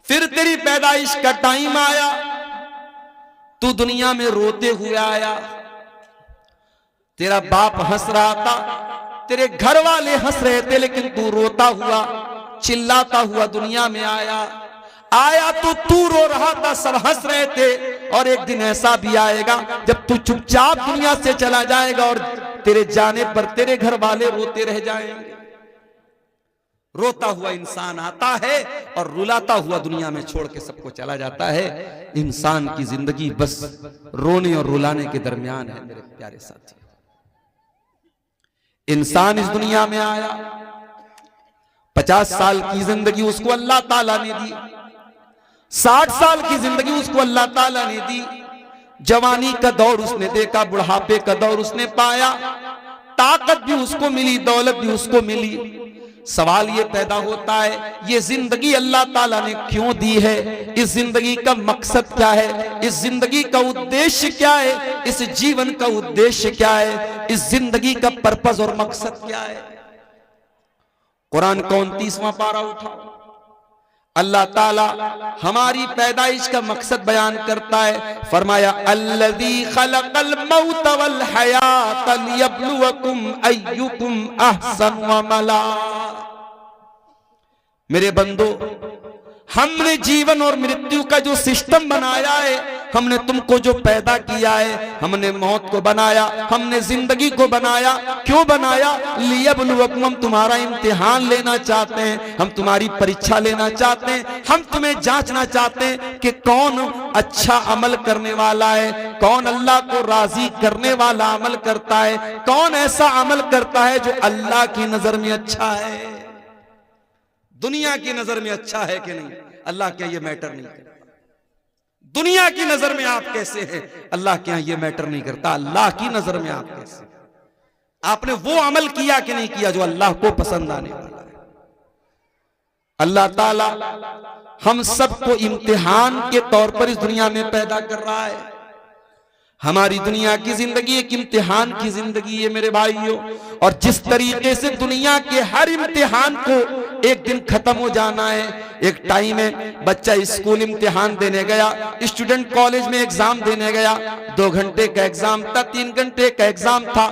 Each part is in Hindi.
फिर तेरी पैदाइश का टाइम आया, तू दुनिया में रोते हुए आया। तेरा बाप हंस रहा था, तेरे घर वाले हंस रहे थे, लेकिन तू रोता हुआ चिल्लाता हुआ दुनिया में आया। आया तो तू रो रहा था, सब हंस रहे थे। और एक दिन ऐसा भी आएगा जब तू चुपचाप दुनिया से चला जाएगा और तेरे जाने पर तेरे घर वाले रोते रह जाएंगे। रोता हुआ इंसान आता है और रुलाता हुआ दुनिया में छोड़ के सबको चला जाता है। इंसान की जिंदगी बस रोने और रुलाने के दरमियान है मेरे प्यारे साथी। इंसान इस दुनिया में आया, 50 साल की जिंदगी उसको अल्लाह ताला ने दी, 60 साल की जिंदगी उसको अल्लाह ताला ने दी। जवानी का दौर उसने देखा, बुढ़ापे का दौर उसने पाया, ताकत भी उसको मिली, दौलत भी उसको मिली। सवाल ये पैदा होता है, ये जिंदगी अल्लाह ताला ने क्यों दी है? इस जिंदगी का मकसद क्या है? इस जिंदगी का उद्देश्य क्या है? इस जीवन का उद्देश्य क्या है? इस जिंदगी का पर्पस और मकसद क्या है? कुरान का 29वां पारा उठाओ, अल्लाह ताला हमारी पैदाइश का मकसद बयान करता है। फरमाया अल्लज़ी खलक़ल मौत वल हयात लियब्लुवकुम अय्युकुम अहसनु अमला। मेरे बंदो, हमने जीवन और मृत्यु का जो सिस्टम बनाया है, हमने तुमको जो पैदा किया है, हमने मौत को बनाया, हमने जिंदगी को बनाया। क्यों बनाया? लियब्लुवकुम, हम तुम्हारा इम्तिहान लेना चाहते हैं, हम तुम्हारी परीक्षा लेना चाहते हैं, हम तुम्हें जांचना चाहते हैं कि कौन अच्छा अमल करने वाला है, कौन अल्लाह को राजी करने वाला अमल करता है, कौन ऐसा अमल करता है जो अल्लाह की नजर में अच्छा है, दुनिया की नजर में अच्छा है कि नहीं। अल्लाह के यहाँ ये मैटर नहीं करता। दुनिया की नजर में आप कैसे हैं, अल्लाह के यहाँ ये मैटर नहीं करता। अल्लाह की नजर में आप कैसे, आपने वो अमल किया कि नहीं किया जो अल्लाह को पसंद आने वाला है। अल्लाह ताला हम सबको इम्तिहान के तौर पर इस दुनिया में पैदा कर रहा है। हमारी दुनिया की जिंदगी एक इम्तिहान की जिंदगी है मेरे भाइयों। और जिस तरीके से दुनिया के हर इम्तिहान को एक दिन खत्म हो जाना है, एक टाइम है, बच्चा स्कूल इम्तिहान देने गया, स्टूडेंट कॉलेज में एग्जाम देने गया, 2 घंटे का एग्जाम था, 3 घंटे का एग्जाम था,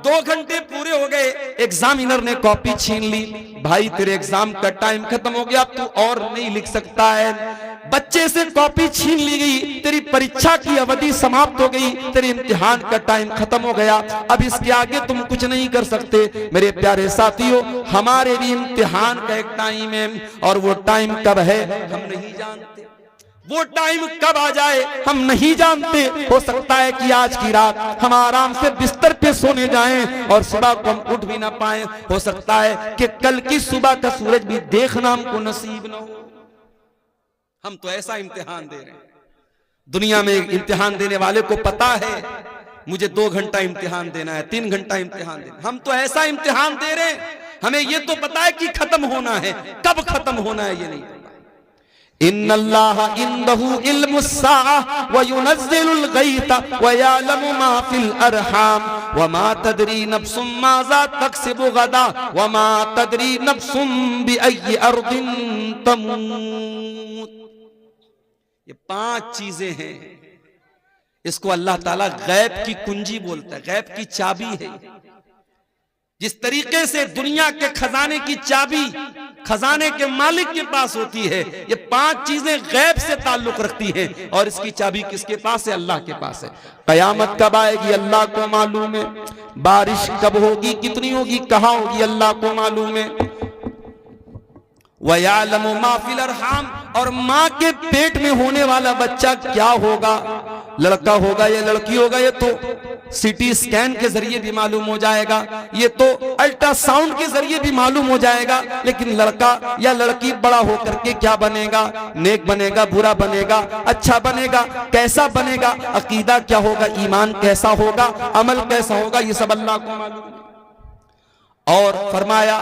2 घंटे पूरे हो गए, एग्जामिनर ने कॉपी छीन ली। भाई तेरे एग्जाम का टाइम खत्म हो गया, तू और नहीं लिख सकता है। बच्चे से कॉपी छीन ली गई, तेरी परीक्षा की अवधि समाप्त हो गई, तेरे इम्तिहान का टाइम खत्म हो गया। अब इसके आगे तुम कुछ नहीं कर सकते। मेरे प्यारे साथियों, हमारे भी इम्तिहान का एक टाइम है, और वो टाइम कब है हम नहीं जानते। वो टाइम कब आ जाए हम नहीं जानते। हो सकता है कि आज की रात हम आराम से बिस्तर पे सोने जाएं और सुबह को हम उठ भी ना पाए। हो सकता है कि कल की सुबह का सूरज भी देखना हमको नसीब ना हो। हम तो ऐसा इम्तिहान दे रहे हैं। दुनिया में इम्तिहान देने वाले को पता है मुझे 2 घंटा इम्तिहान देना है, 3 घंटा इम्तिहान देना। हम तो ऐसा इम्तिहान दे रहे हैं, हमें ये तो पता है कि खत्म होना है, कब खत्म होना है ये नहीं पता। इन्नल्लाह इंदहु इल्मुस्साअह व युनज़्ज़िलुल गैथ व यअलमु मा फिल अरहाम व मा तदरी नफ्सुम माज़ा तक्सिबु गदा व मा तदरी नफ्सुम बिअय्यि अर्दिन तमूत। ये 5 चीजें हैं, इसको अल्लाह ताला गैब की कुंजी बोलता है, गैब की चाबी है। जिस तरीके से दुनिया के खजाने की चाबी खजाने के मालिक के पास होती है, ये 5 चीजें गैब से ताल्लुक रखती हैं, और इसकी चाबी किसके पास है? अल्लाह के पास है। कयामत कब आएगी अल्लाह को मालूम है, बारिश कब होगी, कितनी होगी, कहां होगी, अल्लाह को मालूम है। वयालमु मा फिल अरहाम, और माँ के पेट में होने वाला बच्चा क्या होगा, लड़का होगा या लड़की होगा, ये तो सीटी स्कैन के जरिए भी मालूम हो जाएगा, ये तो अल्ट्रासाउंड के जरिए भी मालूम हो जाएगा। लेकिन लड़का या लड़की बड़ा होकर के क्या बनेगा, नेक बनेगा, बुरा बनेगा, अच्छा बनेगा, कैसा बनेगा, अकीदा क्या होगा, ईमान कैसा होगा, अमल कैसा होगा, ये सब अल्लाह को मालूम। और फरमाया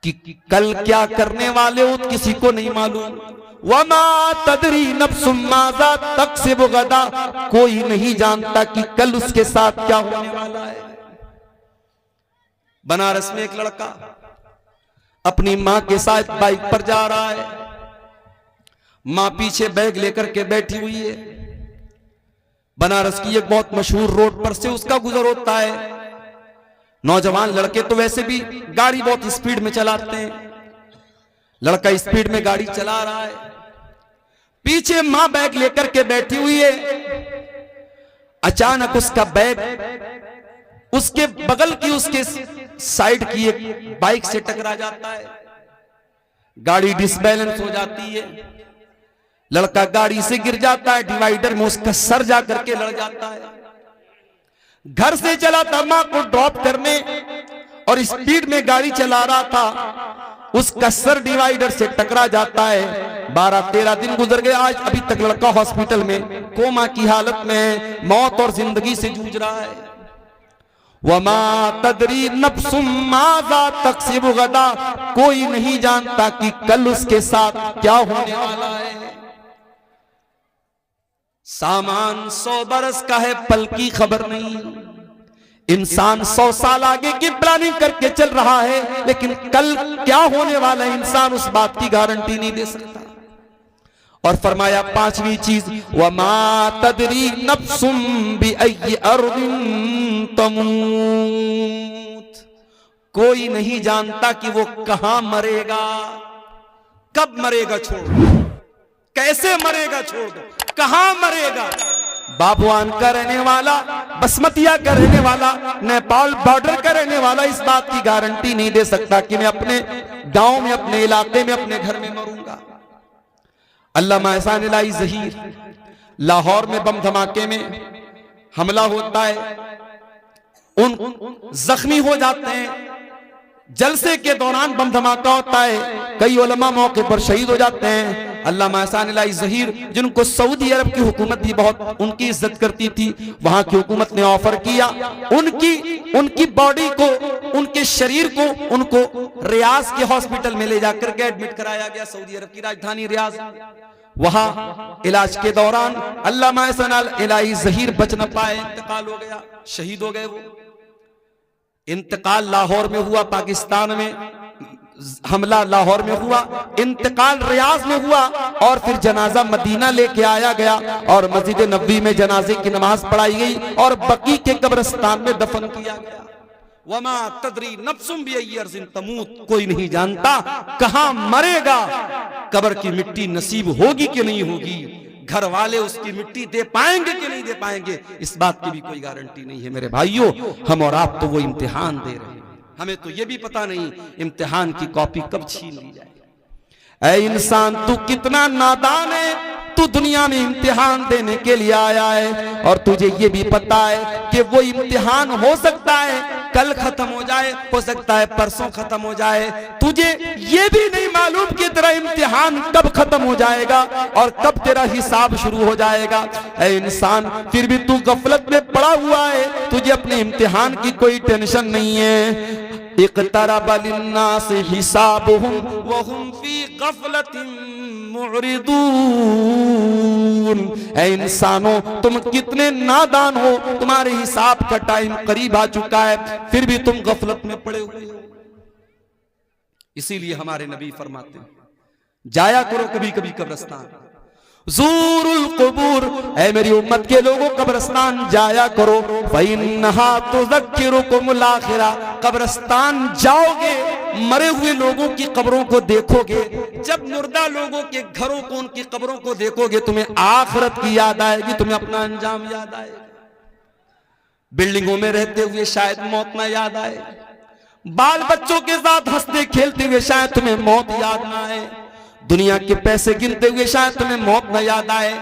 कि कल क्या करने वाले हो किसी को नहीं मालूम। वमा तदरी नफ्सुम माज़ा तक्सिबु गदा, कोई नहीं जानता कि कल उसके साथ क्या होने वाला है। बनारस में एक लड़का अपनी माँ के साथ बाइक पर जा रहा है, मां पीछे बैग लेकर के बैठी हुई है। बनारस की एक बहुत मशहूर रोड पर से उसका गुजर होता है। नौजवान लड़के तो वैसे भी गाड़ी बहुत स्पीड में चलाते हैं। लड़का स्पीड में गाड़ी चला रहा है, पीछे मां बैग लेकर के बैठी हुई है। अचानक उसका बैग उसके बगल की उसके साइड की एक बाइक से टकरा जाता है। गाड़ी डिसबैलेंस हो जाती है, लड़का गाड़ी से गिर जाता है। डिवाइडर में उसका सर जा करके लड़ जाता है। घर से चला था मां को ड्रॉप करने और स्पीड में गाड़ी चला रहा था, उसका सर डिवाइडर से टकरा जाता है। 12-13 दिन गुजर गए, आज अभी तक लड़का हॉस्पिटल में कोमा की हालत में है, मौत और जिंदगी से जूझ रहा है। वमा तदरी नफ्सुम माज़ा तक्सिबु गदा, कोई नहीं जानता कि कल उसके साथ क्या होने वाला है। सामान 100 बरस का है, पल की खबर नहीं। इंसान 100 साल आगे की प्लानिंग करके चल रहा है, लेकिन कल क्या होने वाला है इंसान उस बात की गारंटी नहीं दे सकता। और फरमाया पांचवी चीज, वमा तदरी नफ्सुम बिअय्यि अर्दिन तमूत, कोई नहीं जानता कि वो कहां मरेगा, कब मरेगा, छोड़ कैसे मरेगा, छोड़ कहां मरेगा। बाबुआन का रहने वाला, बसमतिया का रहने वाला, नेपाल बॉर्डर का रहने वाला इस बात की गारंटी नहीं दे सकता कि मैं अपने गांव में, अपने इलाके में, अपने घर में मरूंगा। अल्लामा एहसान इलाही ज़हीर, लाहौर में बम धमाके में हमला होता है, उन जख्मी हो जाते हैं। जलसे के दौरान बम धमाका होता है, कई उलमा मौके पर शहीद हो जाते हैं। अल्लामा एहसान इलाही ज़हीर, जिनको सऊदी अरब की हुकूमत भी बहुत उनकी इज्जत करती थी, वहां की हुकूमत ने ऑफर किया उनकी बॉडी को, उनके शरीर को, उनको रियाज के हॉस्पिटल में ले जाकर के एडमिट कराया गया, सऊदी अरब की राजधानी रियाज। वहां इलाज के दौरान अल्लामा एहसान इलाही ज़हीर बच न पाए, इंतकाल हो गया, शहीद हो गए। वो इंतकाल लाहौर में हुआ, पाकिस्तान में हमला लाहौर में हुआ, इंतकाल रियाज में हुआ, और फिर जनाजा मदीना लेके आया गया और मस्जिद नबवी में जनाजे की नमाज पढ़ाई गई और बकी के कब्रिस्तान में दफन किया गया। वमा तदरी नफ्सुम बिअय्यि अर्ज़िन तमूत, कोई नहीं जानता कहां मरेगा, कब्र की मिट्टी नसीब होगी कि नहीं होगी, घर वाले उसकी मिट्टी दे पाएंगे कि नहीं दे पाएंगे, इस बात की भी कोई गारंटी नहीं है। मेरे भाइयों, हम और आप तो वो इम्तिहान दे रहे हैं, हमें तो ये भी पता नहीं इम्तिहान की कॉपी कब छीन ली जाए। ऐ इंसान, तू कितना नादान है, तू दुनिया में इम्तिहान देने के लिए आया है और तुझे ये भी पता है कि वो इम्तिहान हो सकता है कल खत्म हो जाए, हो सकता है परसों खत्म हो जाए। तुझे ये भी नहीं मालूम कि तेरा इम्तिहान कब खत्म हो जाएगा और कब तेरा हिसाब शुरू हो जाएगा। ऐ इंसान, फिर भी तू गफलत में पड़ा हुआ है, तुझे अपने इम्तिहान की कोई टेंशन नहीं है। इक़्तरब लिन्नास हिसाबुहुम व हुम फी गफलतिन मुअरिदून। ऐ इंसानों, तुम कितने नादान हो, तुम्हारे हिसाब का टाइम करीब आ चुका है, फिर भी तुम गफलत में पड़े हुए हो। इसीलिए हमारे नबी फरमाते हैं, जाया करो कभी कभी कब्रिस्तान, ज़ूरुल क़ुबूर, ऐ मेरी उम्मत के लोगों कब्रिस्तान जाया करो, फ़इन्नहा तुज़क्किरुकुमुल आखिरा, कब्रिस्तान जाओगे, मरे हुए लोगों की कब्रों को देखोगे, जब मुर्दा लोगों के घरों को, उनकी कब्रों को देखोगे, तुम्हें आखिरत की याद आएगी, तुम्हें अपना अंजाम याद आएगा। बिल्डिंगों में रहते हुए शायद मौत ना याद आए, बाल बच्चों के साथ हंसते खेलते हुए शायद तुम्हें मौत याद ना आए, दुनिया के पैसे गिनते हुए शायद तुम्हें मौत न याद आए,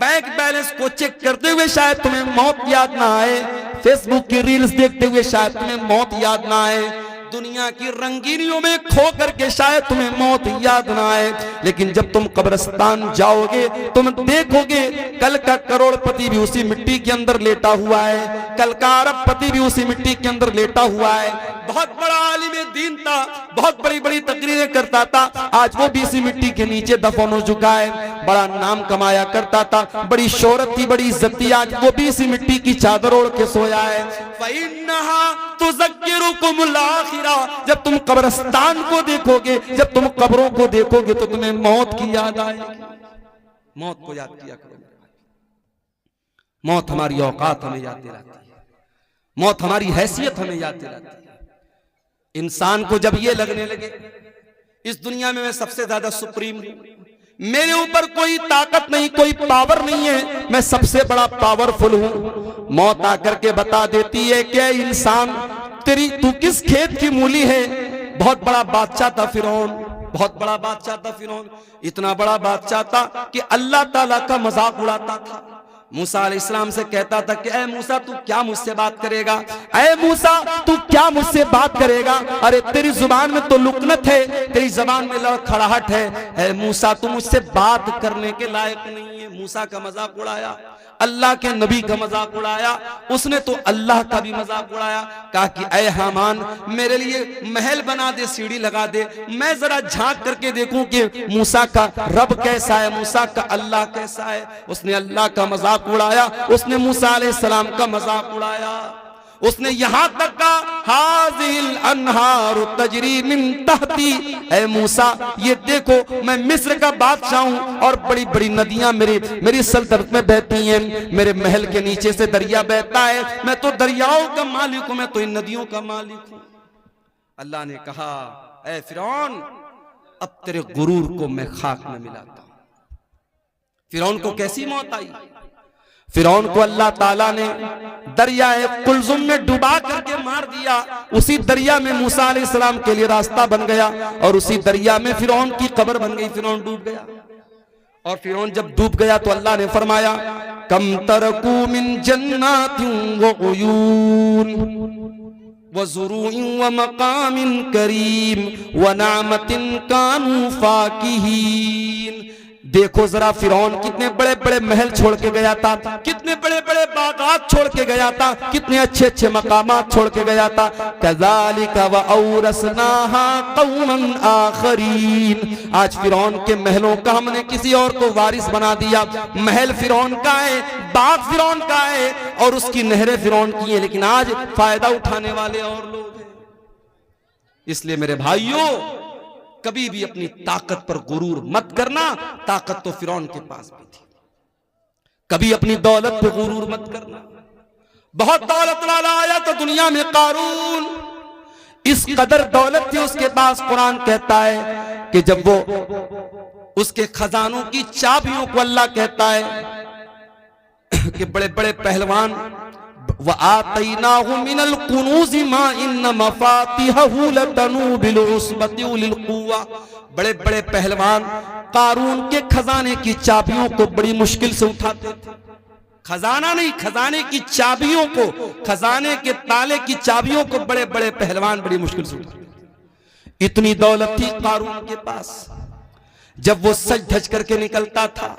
बैंक बैलेंस को चेक करते हुए शायद तुम्हें मौत याद ना आए, फेसबुक की रील्स देखते हुए शायद तुम्हें मौत याद ना आए, दुनिया की रंगीनियों में खो करके शायद तुम्हें मौत याद ना आए। लेकिन जब तुम कब्रिस्तान जाओगे, तुम देखोगे कल का करोड़पति भी उसी मिट्टी के अंदर लेटा हुआ है, कल का अरबपति भी उसी मिट्टी के अंदर लेटा हुआ है। बहुत बड़ा आलिम दीन था, बहुत बड़ी बड़ी तकरीरें करता था, आज वो भी इसी मिट्टी के नीचे दफन हो चुका है। बड़ा नाम कमाया करता था, बड़ी शोहरत थी, बड़ी इज्जत थी, आज वो भी इसी मिट्टी की चादर ओढ़ के सोया है। फ़इन्नहा तुज़क्किरुकुमुल आखिरा, जब तुम कब्रिस्तान को देखोगे, जब तुम कब्रों को देखोगे, तो तुम्हें मौत की याद आएगी। मौत को याद किया करो। मौत हमारी औकात हमें याद दिलाती है, मौत हमारी हैसियत हमें याद दिलाती है। इंसान को जब ये लगने लगे इस दुनिया में मैं सबसे ज्यादा सुप्रीम हूं, मेरे ऊपर कोई ताकत नहीं, कोई पावर नहीं है, मैं सबसे बड़ा पावरफुल हूं, मौत आकर के बता देती है कि इंसान तू किस खेत की मूली है। बहुत बड़ा बादशाह था फिरौन, बहुत बड़ा बादशाह था फिरौन, इतना बड़ा बादशाह था कि अल्लाह ताला का मजाक उड़ाता था। मूसा अलैहिस्सलाम से कहता था कि ऐ मूसा तू क्या मुझसे बात करेगा, ऐ मूसा तू क्या मुझसे बात करेगा, अरे तेरी जुबान में तो लुकनत है, तेरी जुबान में लड़खड़ाहट है, ऐ मूसा तू मुझसे बात करने के लायक नहीं है। मूसा का मजाक उड़ाया, अल्लाह के नबी का मजाक उड़ाया, उसने तो अल्लाह का भी मजाक उड़ाया। कहा कि ऐ हामान मेरे लिए महल बना दे, सीढ़ी लगा दे, मैं जरा झांक करके देखूं कि मूसा का रब कैसा है, मूसा का अल्लाह कैसा है। उसने अल्लाह का मजाक उड़ाया, उसने मूसा अलैहिस्सलाम का मजाक उड़ाया। उसने यहां तक कहा हाज़िल अनहारु तजरी मिन तहती, ऐ मूसा ये देखो मैं मिस्र का बादशाह हूं और बड़ी बड़ी नदियां मेरी सल्तनत में बहती हैं, मेरे महल के नीचे से दरिया बहता है, मैं तो दरियाओं का मालिक हूं, मैं तो इन नदियों का मालिक हूं। अल्लाह ने कहा ऐ फिरौन अब तेरे गुरूर को मैं खाक में मिलाता हूं। फिरौन को कैसी मौत आई? फिरौन को अल्लाह ताला ने दरियाए कुलजुम में डुबा करके मार दिया। उसी दरिया में मूसा अलैहिस्सलाम के लिए रास्ता बन गया और उसी दरिया में फिरौन की कब्र बन गई, फिरौन डूब गया। और फिरौन जब डूब गया तो अल्लाह ने फरमाया कम तरकू मिन जन्नातिन व उयून व ज़ुरूइन व मकामिन करीम व नामतिन कानू फाकिहीन। देखो जरा फिरौन कितने बड़े बड़े महल छोड़ के गया था, कितने बड़े बड़े बागात छोड़ के गया था, कितने अच्छे अच्छे मकामात छोड़ के गया था। कज़ालिका व औरसनाहा कौमन आखरीन, आज फिरौन के महलों का हमने किसी और को वारिस बना दिया। महल फिरौन का है, बाग फिरौन का है और उसकी नहरें फिरौन की है, लेकिन आज फायदा उठाने वाले और लोग हैं। इसलिए मेरे भाइयों कभी भी अपनी ताकत पर गुरूर मत करना, ताकत तो फिरौन के पास भी थी। कभी अपनी दौलत पे गुरूर मत करना। बहुत दौलत वाला आया तो दुनिया में कारून, इस कदर दौलत थी उसके पास, कुरान कहता है कि जब वो उसके खजानों की चाबियों को अल्लाह कहता है कि बड़े बड़े पहलवान व आतैनाहु मिनल कुनूज़ि मा इन्न मफातिहहु लतनू बिल उस्बति उलिल कुव्वा, बड़े बड़े पहलवान कारून के खजाने की चाबियों को बड़ी मुश्किल से उठाते थे। खजाना नहीं, खजाने की चाबियों को, खजाने के ताले की चाबियों को बड़े बड़े पहलवान बड़ी मुश्किल से उठाते थे। इतनी दौलत थी कारून के पास। जब वो सज धज करके निकलता था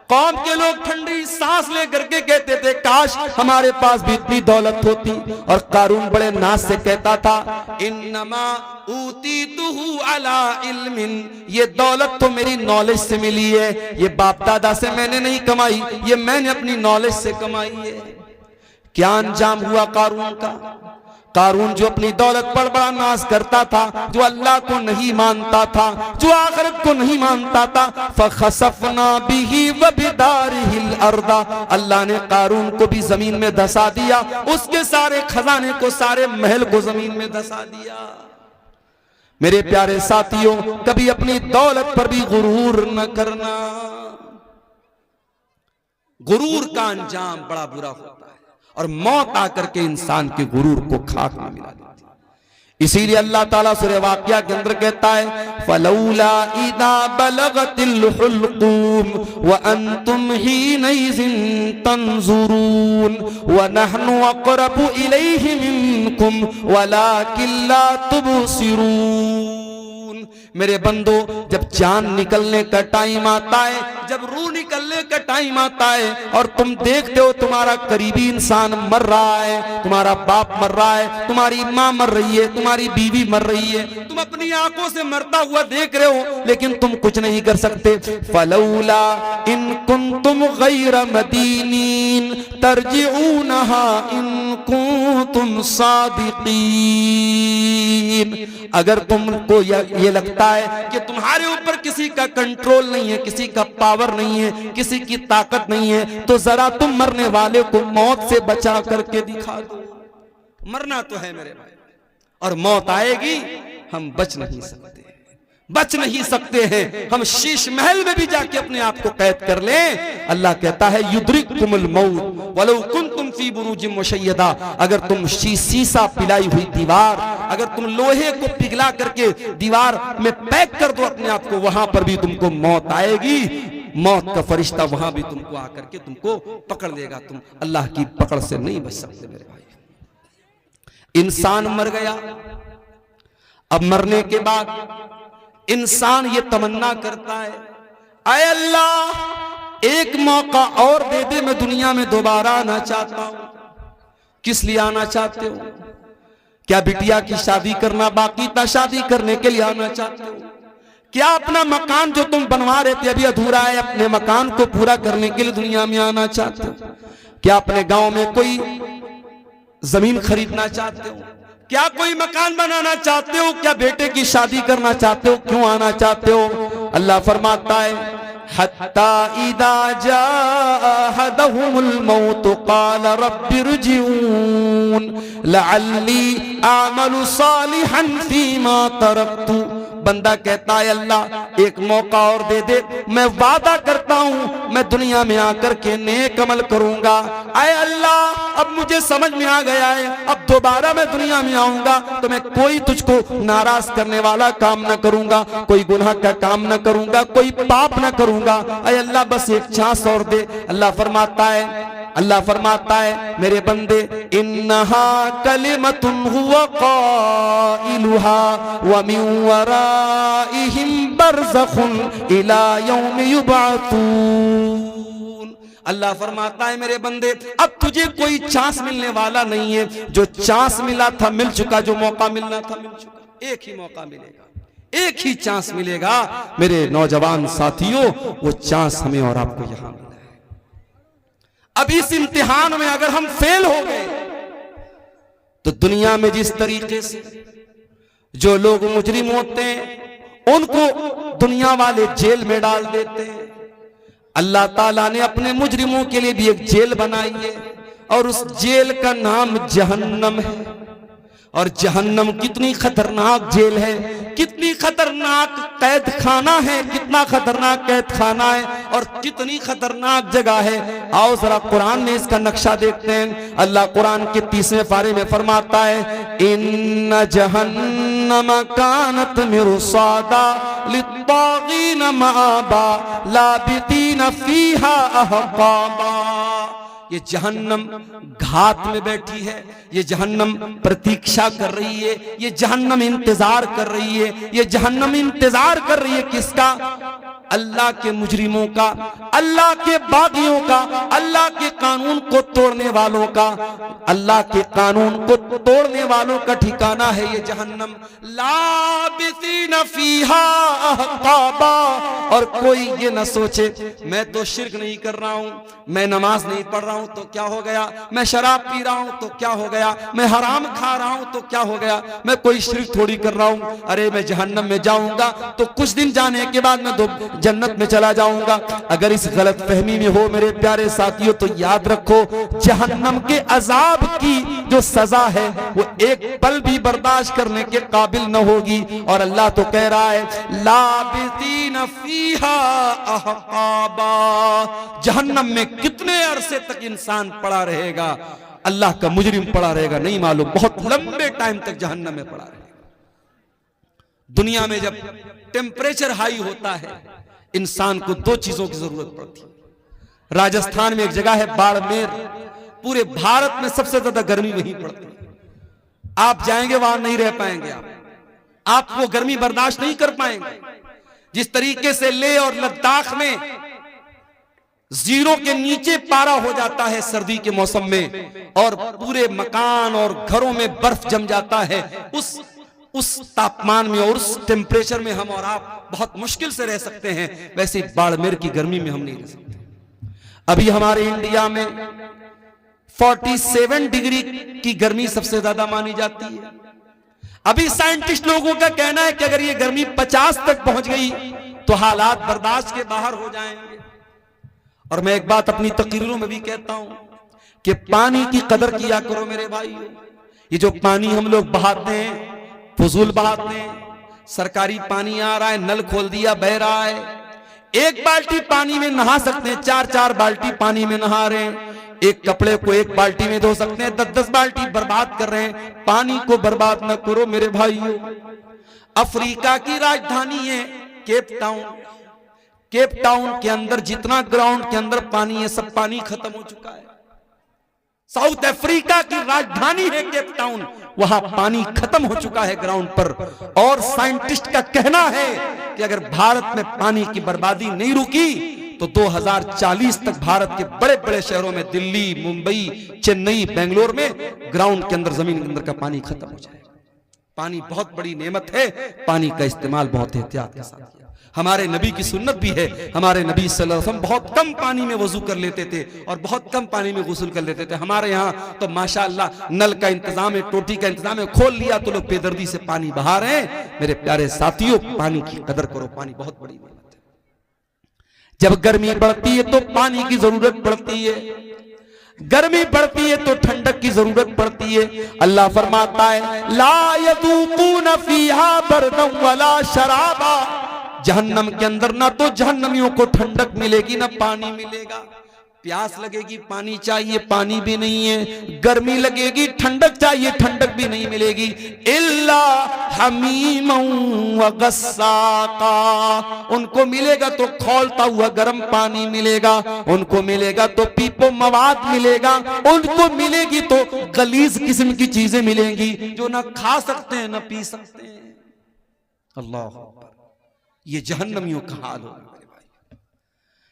कौम के लोग ठंडी सांस ले करके कहते थे काश हमारे पास भी इतनी दौलत होती। और कारून बड़े नाज से कहता था इन्नमा ऊतीतुहु अला इल्मिन, ये दौलत तो मेरी नॉलेज से मिली है, ये बाप दादा से मैंने नहीं कमाई, ये मैंने अपनी नॉलेज से कमाई है। क्या अंजाम हुआ कारून का? कारून जो अपनी दौलत पर बड़ा नाज करता था, जो अल्लाह को नहीं मानता था, जो आखिरत को नहीं मानता था, फखसफना बिही व बिदारिहिल अर्दा, अल्लाह ने कारून को भी जमीन में धसा दिया, उसके सारे खजाने को, सारे महल को जमीन में धसा दिया। मेरे प्यारे साथियों कभी अपनी दौलत पर भी गुरूर न करना। गुरूर का अंजाम बड़ा बुरा होता है और मौत आकर के इंसान के गुरूर को खाक में मिला देती है। इसीलिए अल्लाह ताला सूरह वाक़िया के अंदर कहता है फलौला इदा बलगतिल हुल्कूम व अंतुम हीनइज़िन तंजुरून व नहनु अक़रबु इलैहि मिनकुम वलाकिन ला तुबसिरून। मेरे बंदो जब जान निकलने का टाइम आता है, जब रूह निकलने का टाइम आता है और तुम देखते हो तुम्हारा करीबी इंसान मर रहा है, तुम्हारा बाप मर रहा है, तुम्हारी माँ मर रही है, तुम्हारी बीवी मर रही है, तुम अपनी आंखों से मरता हुआ देख रहे हो, लेकिन तुम कुछ नहीं कर सकते। फलौला इन कुंतुम गैर मदीनीन तरजिऊनहा इन कुंतुम सादिकीन। अगर तुमको ये लगता है कि तुम्हारे ऊपर किसी का कंट्रोल नहीं है, किसी का पावर नहीं है, किसी की ताकत नहीं है, तो जरा तुम मरने वाले को मौत से बचा करके दिखा दो। मरना तो है मेरे भाई, और मौत आएगी, हम बच नहीं सकते, बच नहीं सकते हैं। हम शीश महल में भी जाके अपने आप को कैद कर लें, अल्लाह कहता है युद्रिकुमुल मौत वलौ कुंतुम फी बुरूजिम मुशय्यदा। अगर तुम शीशा पिलाई हुई दीवार, अगर तुम लोहे को पिघला करके दीवार में पैक कर दो अपने आप को, वहां पर भी तुमको मौत आएगी। मौत का फरिश्ता वहां भी तुमको आकर के तुमको पकड़ लेगा, तुम अल्लाह की पकड़ से नहीं बच सकते मेरे भाई। इंसान मर गया, अब मरने के बाद इंसान ये तमन्ना करता है, आए अल्लाह एक मौका और दे दे, मैं दुनिया में दोबारा आना चाहता हूं। किस लिए आना चाहते हो? क्या बिटिया की शादी करना बाकी था, शादी करने के लिए आना चाहते हो? क्या अपना मकान जो तुम बनवा रहे थे अभी अधूरा है, अपने मकान को पूरा करने के लिए दुनिया में आना चाहते हो? क्या अपने गांव में कोई जमीन खरीदना चाहते हो? क्या कोई मकान बनाना चाहते हो? क्या बेटे की शादी करना चाहते हो? क्यों आना चाहते हो? अल्लाह फरमाता है हत्ता इदा जाअहदहुमुल मौत क़ाल रब्बिरजिऊन लअल्ली अअमलु सालिहन फीमा तरक्तु। बंदा कहता है अल्लाह एक मौका और दे दे, मैं वादा करता हूं मैं दुनिया में आकर के नेक अमल करूंगा। आए अल्लाह अब मुझे समझ में आ गया है, अब दोबारा मैं दुनिया में आऊंगा तो मैं कोई तुझको नाराज करने वाला काम न करूंगा, कोई गुनाह का काम न करूंगा, कोई पाप न करूंगा। आए अल्लाह बस एक चांस और दे। अल्लाह फरमाता है मेरे बंदे इन्नहा कलिमतुन हुवा क़ाइलुहा व मिन वराइहिम बरज़खुन इला यौमि युबअतून। अल्लाह फरमाता है मेरे बंदे अब तुझे कोई चांस मिलने वाला नहीं है, जो चांस मिला था मिल चुका, जो मौका मिलना था मिल चुका। एक ही मौका मिलेगा, एक ही चांस मिलेगा मेरे नौजवान साथियों, वो चांस हमें और आपको यहां मिला है। अब इस इम्तिहान में अगर हम फेल हो गए तो दुनिया में जिस तरीके से जो लोग मुजरिम होते हैं उनको दुनिया वाले जेल में डाल देते हैं, अल्लाह ताला ने अपने मुजरिमों के लिए भी एक जेल बनाई है और उस जेल का नाम जहन्नम है। और जहन्नम कितनी खतरनाक जेल है, कितनी खतरनाक कैद खाना है, कितना खतरनाक कैद खाना है और कितनी खतरनाक जगह है। आओ जरा कुरान में इसका नक्शा देखते हैं। अल्लाह कुरान के 30वें पारे में फरमाता है इन्न जहन्नम कानत मिरसादा लित्तागीन माबा लाबितीन फीहा अहकाबा। ये जहन्नम घात में बैठी है, ये जहन्नम प्रतीक्षा कर रही है, ये जहन्नम इंतजार कर रही है, ये जहन्नम इंतजार कर रही है किसका? अल्लाह के मुजरिमों का, अल्लाह के बागियों का, अल्लाह के कानून को तोड़ने वालों का। अल्लाह के कानून को तोड़ने वालों का ठिकाना है ये जहन्नम। लाबिसीन फीहा अहकाबा। और कोई ये न सोचे मैं तो शिर्क नहीं कर रहा हूं, मैं नमाज नहीं पढ़ रहा हूं तो क्या हो गया, मैं शराब पी रहा हूं तो क्या हो गया, मैं हराम खा रहा हूं तो क्या हो गया, मैं कोई शिर्क थोड़ी कर रहा हूं। अरे मैं जहन्नम में जाऊंगा तो कुछ दिन जाने के बाद मैं जन्नत में चला जाऊंगा। अगर इस गलत फहमी में हो मेरे प्यारे साथियों तो याद रखो जहन्नम के अजाब की जो सजा है वो एक पल भी बर्दाश्त करने के काबिल न होगी। और अल्लाह तो कह रहा है लाबिसीन फीहा अहकाबा। जहन्नम में कितने अरसे तक इंसान पड़ा रहेगा, अल्लाह का मुजरिम पड़ा रहेगा नहीं मालूम, बहुत लंबे टाइम तक जहन्नम में पड़ा रहेगा। दुनिया में जब टेम्परेचर हाई होता है इंसान को दो चीजों की जरूरत पड़ती है। राजस्थान में एक जगह है बाड़मेर, पूरे भारत में सबसे ज्यादा गर्मी वहीं पड़ती है। आप जाएंगे वहां नहीं रह पाएंगे, आप वो गर्मी बर्दाश्त नहीं कर पाएंगे। जिस तरीके से लेह और लद्दाख में 0 के नीचे पारा हो जाता है सर्दी के मौसम में और पूरे मकान और घरों में बर्फ जम जाता है, उस उस तापमान में और उस टेम्परेचर में हम और आप बहुत मुश्किल से रह सकते हैं, वैसे बाड़मेर की गर्मी में हम नहीं रह सकते। अभी हमारे इंडिया में 47 डिग्री की गर्मी सबसे ज्यादा मानी जाती है। अभी साइंटिस्ट लोगों का कहना है कि अगर ये गर्मी 50 तक पहुंच गई तो हालात बर्दाश्त के बाहर हो जाएंगे। और मैं एक बात अपनी तकरीरों में भी कहता हूं कि पानी की कदर किया करो मेरे भाइयों। ये जो पानी हम लोग बहाते हैं, फजूल बहाते हैं, सरकारी पानी आ रहा है, नल खोल दिया बह रहा है, एक बाल्टी पानी में नहा सकते हैं, 4-4 बाल्टी पानी में नहा रहे हैं, एक कपड़े को एक बाल्टी में धो सकते हैं, 10-10 बाल्टी बर्बाद कर रहे हैं। पानी को बर्बाद न करो मेरे भाइयों। अफ्रीका की राजधानी है केप टाउन। केप टाउन के अंदर जितना ग्राउंड के अंदर पानी है, सब पानी खत्म हो चुका है। साउथ अफ्रीका की राजधानी है केप टाउन, वहां पानी खत्म हो चुका है ग्राउंड पर। और साइंटिस्ट का कहना है कि अगर भारत में पानी की बर्बादी नहीं रुकी तो 2040 तक भारत के बड़े बड़े शहरों में, दिल्ली, मुंबई, चेन्नई, बेंगलोर में ग्राउंड के अंदर, जमीन के अंदर का पानी खत्म हो जाएगा। पानी बहुत बड़ी नेमत है, पानी का इस्तेमाल बहुत एहतियात के साथ किया। हमारे नबी की सुन्नत भी है, हमारे नबी सल्लल्लाहु अलैहि वसल्लम बहुत कम पानी में वजू कर लेते थे और बहुत कम पानी में गुस्ल कर लेते थे। हमारे यहाँ तो माशाअल्लाह नल का इंतजाम है, टोटी का इंतजाम है, खोल लिया तो लोग बेदर्दी से पानी बहा रहे हैं। मेरे प्यारे साथियों, पानी की कदर करो, पानी बहुत बड़ी नेमत है। जब गर्मी बढ़ती है तो पानी की जरूरत पड़ती है, गर्मी बढ़ती है तो ठंडक की जरूरत पड़ती है। अल्लाह फरमाता है ला यज़ूक़ून फ़ीहा बरदन वला शराबा, जहन्नम के अंदर ना तो जहन्नमियों को ठंडक मिलेगी ना पानी मिलेगा। प्यास लगेगी, पानी चाहिए, पानी भी नहीं है। गर्मी लगेगी, ठंडक चाहिए, ठंडक भी नहीं मिलेगी। इल्ला हमीमन व गस्साका, उनको मिलेगा तो खौलता हुआ गर्म पानी मिलेगा, उनको मिलेगा तो पीपो मवाद मिलेगा, उनको मिलेगी तो गलीज किस्म की चीजें मिलेंगी जो ना खा सकते हैं ना पी सकते हैं। अल्लाह अकबर, ये जहन्नमियों का हाल होगा।